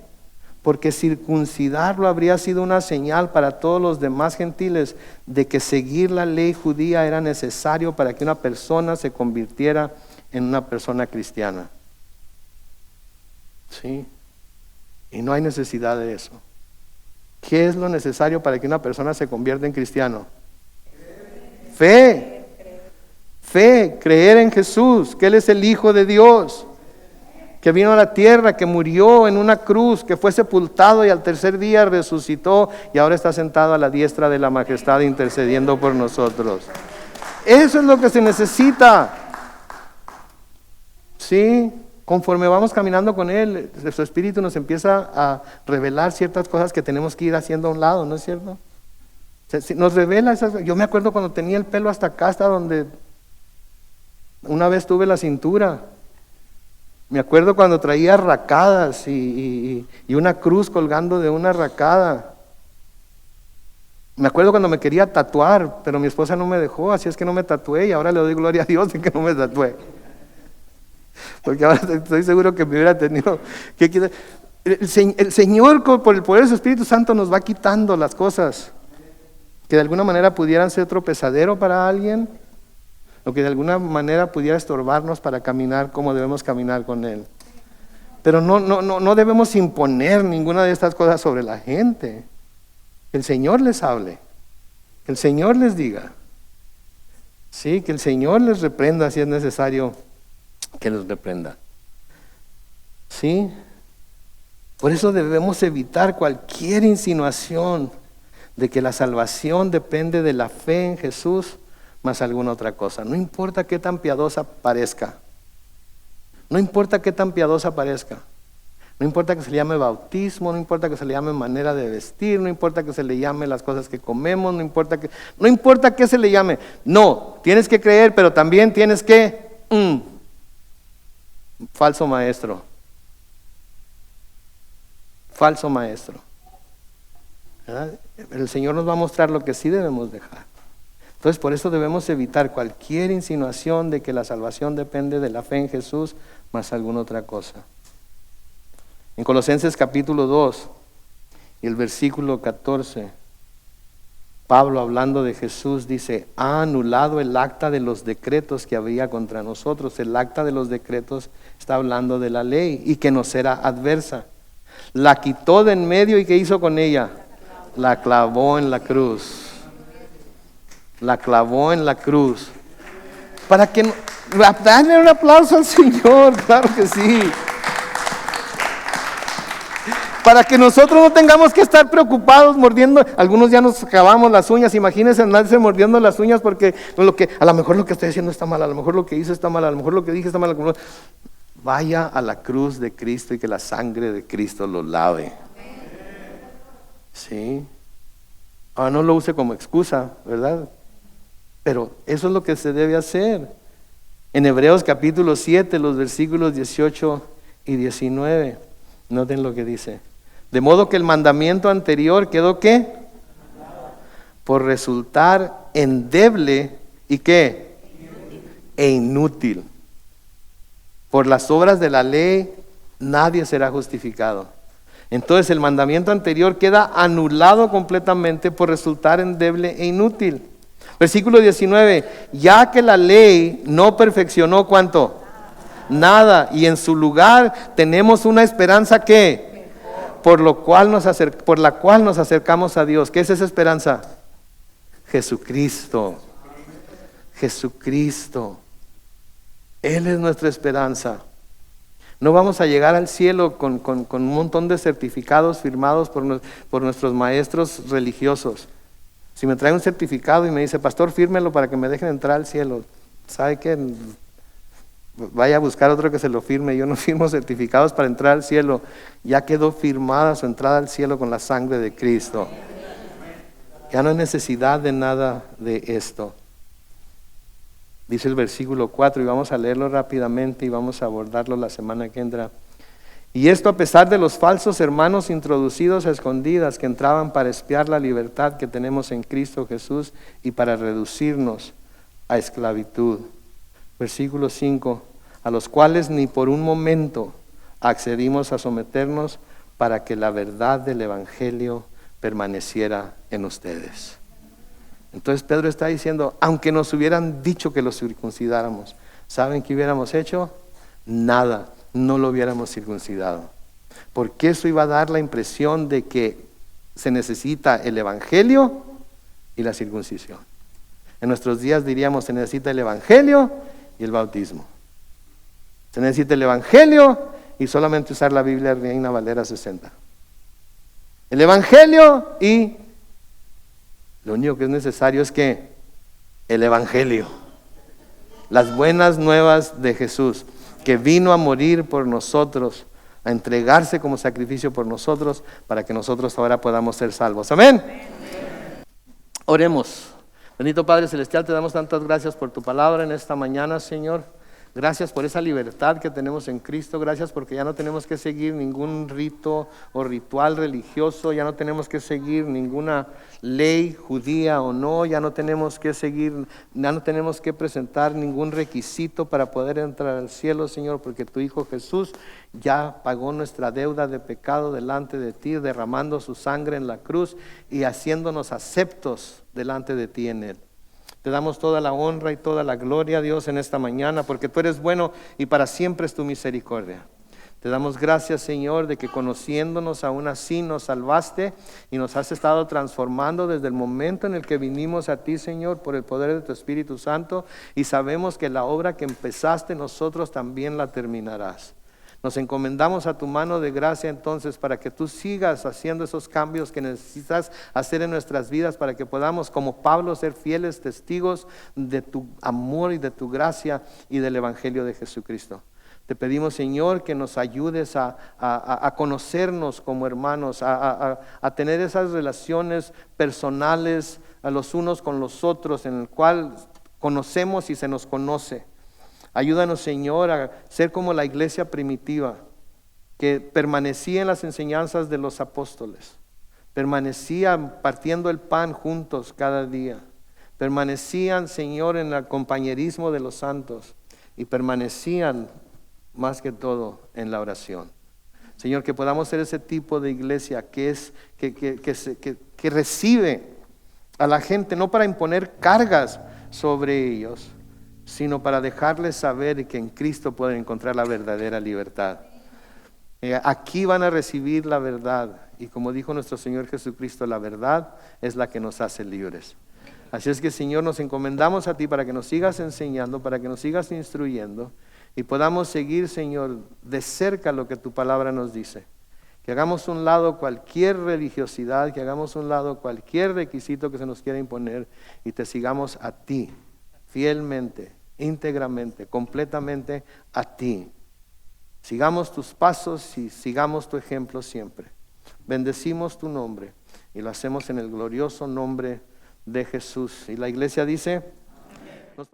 Porque circuncidarlo habría sido una señal para todos los demás gentiles de que seguir la ley judía era necesario para que una persona se convirtiera en una persona cristiana. ¿Sí? Y no hay necesidad de eso. ¿Qué es lo necesario para que una persona se convierta en cristiano? Fe. Fe, creer en Jesús, que Él es el Hijo de Dios, que vino a la tierra, que murió en una cruz, que fue sepultado y al tercer día resucitó y ahora está sentado a la diestra de la majestad intercediendo por nosotros. Eso es lo que se necesita. ¿Sí? Conforme vamos caminando con Él, su Espíritu nos empieza a revelar ciertas cosas que tenemos que ir haciendo a un lado, ¿no es cierto? Nos revela esas. Yo me acuerdo cuando tenía el pelo hasta acá, hasta donde una vez tuve la cintura. Me acuerdo cuando traía racadas y una cruz colgando de una racada. Me acuerdo cuando me quería tatuar, pero mi esposa no me dejó, así es que no me tatué y ahora le doy gloria a Dios de que no me tatué. Porque ahora estoy seguro que me hubiera tenido que quitar. El Señor, por el poder de su Espíritu Santo, nos va quitando las cosas que de alguna manera pudieran ser tropezadero para alguien, o que de alguna manera pudiera estorbarnos para caminar como debemos caminar con Él. Pero no debemos imponer ninguna de estas cosas sobre la gente. Que el Señor les hable, que el Señor les diga. Sí, que el Señor les reprenda si es necesario que los reprenda. Sí. Por eso debemos evitar cualquier insinuación de que la salvación depende de la fe en Jesús más alguna otra cosa. No importa qué tan piadosa parezca. No importa qué tan piadosa parezca. No importa que se le llame bautismo, no importa que se le llame manera de vestir, no importa que se le llame las cosas que comemos, no importa qué se le llame. No, tienes que creer, pero también tienes que falso maestro. Falso maestro. ¿Verdad? El Señor nos va a mostrar lo que sí debemos dejar. Entonces, por eso debemos evitar cualquier insinuación de que la salvación depende de la fe en Jesús más alguna otra cosa. En Colosenses capítulo 2 y el versículo 14, Pablo, hablando de Jesús, dice: ha anulado el acta de los decretos que había contra nosotros. El acta de los decretos está hablando de la ley y que nos era adversa. La quitó de en medio, ¿y qué hizo con ella? La clavó en la cruz. La clavó en la cruz. Para que darle un aplauso al Señor, claro que sí. Para que nosotros no tengamos que estar preocupados mordiendo. Algunos ya nos acabamos las uñas. Imagínense andarse mordiendo las uñas porque a lo mejor lo que estoy haciendo está mal, a lo mejor lo que hice está mal, a lo mejor lo que dije está mal. Vaya a la cruz de Cristo y que la sangre de Cristo lo lave. Sí. Ahora no lo use como excusa, ¿verdad? Pero eso es lo que se debe hacer. En Hebreos capítulo 7, los versículos 18 y 19, noten lo que dice. De modo que el mandamiento anterior quedó ¿qué? Por resultar endeble y ¿qué? E inútil. Por las obras de la ley nadie será justificado. Entonces el mandamiento anterior queda anulado completamente por resultar endeble e inútil. Versículo 19, ya que la ley no perfeccionó ¿cuánto? Nada, y en su lugar tenemos una esperanza ¿qué? Por la cual nos acercamos a Dios. ¿Qué es esa esperanza? Jesucristo. Jesucristo. Él es nuestra esperanza. No vamos a llegar al cielo con un montón de certificados firmados por nuestros maestros religiosos. Si me trae un certificado y me dice: pastor, fírmelo para que me dejen entrar al cielo, ¿sabe qué? Vaya a buscar otro que se lo firme. Yo no firmo certificados para entrar al cielo. Ya quedó firmada su entrada al cielo con la sangre de Cristo. Ya no hay necesidad de nada de esto. Dice el versículo 4, y vamos a leerlo rápidamente y vamos a abordarlo la semana que entra. Y esto a pesar de los falsos hermanos introducidos a escondidas que entraban para espiar la libertad que tenemos en Cristo Jesús y para reducirnos a esclavitud. Versículo 5, a los cuales ni por un momento accedimos a someternos para que la verdad del Evangelio permaneciera en ustedes. Entonces Pedro está diciendo, aunque nos hubieran dicho que los circuncidáramos, ¿saben qué hubiéramos hecho? Nada, no lo hubiéramos circuncidado. Porque eso iba a dar la impresión de que se necesita el Evangelio y la circuncisión. En nuestros días diríamos, se necesita el Evangelio y el bautismo. Se necesita el Evangelio y solamente usar la Biblia Reina Valera 60. El Evangelio y lo único que es necesario es que el Evangelio, las buenas nuevas de Jesús, que vino a morir por nosotros, a entregarse como sacrificio por nosotros, para que nosotros ahora podamos ser salvos. Amén. Oremos. Bendito Padre Celestial, te damos tantas gracias por tu palabra en esta mañana, Señor. Gracias por esa libertad que tenemos en Cristo. Gracias porque ya no tenemos que seguir ningún rito o ritual religioso. Ya no tenemos que seguir ninguna ley judía o no. Ya no tenemos que presentar ningún requisito para poder entrar al cielo, Señor, porque tu Hijo Jesús ya pagó nuestra deuda de pecado delante de ti, derramando su sangre en la cruz y haciéndonos aceptos delante de ti en él. Te damos toda la honra y toda la gloria, Dios, en esta mañana, porque tú eres bueno y para siempre es tu misericordia. Te damos gracias, Señor, de que conociéndonos aún así nos salvaste y nos has estado transformando desde el momento en el que vinimos a ti, Señor, por el poder de tu Espíritu Santo, y sabemos que la obra que empezaste nosotros también la terminarás. Nos encomendamos a tu mano de gracia entonces para que tú sigas haciendo esos cambios que necesitas hacer en nuestras vidas, para que podamos, como Pablo, ser fieles testigos de tu amor y de tu gracia y del Evangelio de Jesucristo. Te pedimos, Señor, que nos ayudes a conocernos como hermanos, a tener esas relaciones personales a los unos con los otros, en el cual conocemos y se nos conoce. Ayúdanos, Señor, a ser como la iglesia primitiva, que permanecía en las enseñanzas de los apóstoles, permanecían partiendo el pan juntos cada día, permanecían, Señor, en el compañerismo de los santos y permanecían más que todo en la oración. Señor, que podamos ser ese tipo de iglesia que recibe a la gente no para imponer cargas sobre ellos, sino para dejarles saber que en Cristo pueden encontrar la verdadera libertad. Aquí van a recibir la verdad, y como dijo nuestro Señor Jesucristo, la verdad es la que nos hace libres. Así es que, Señor, nos encomendamos a ti para que nos sigas enseñando, para que nos sigas instruyendo, y podamos seguir, Señor, de cerca lo que tu palabra nos dice. Que hagamos un lado cualquier religiosidad, que hagamos un lado cualquier requisito que se nos quiera imponer, y te sigamos a ti, fielmente, íntegramente, completamente a ti. Sigamos tus pasos y sigamos tu ejemplo siempre. Bendecimos tu nombre y lo hacemos en el glorioso nombre de Jesús. Y la iglesia dice...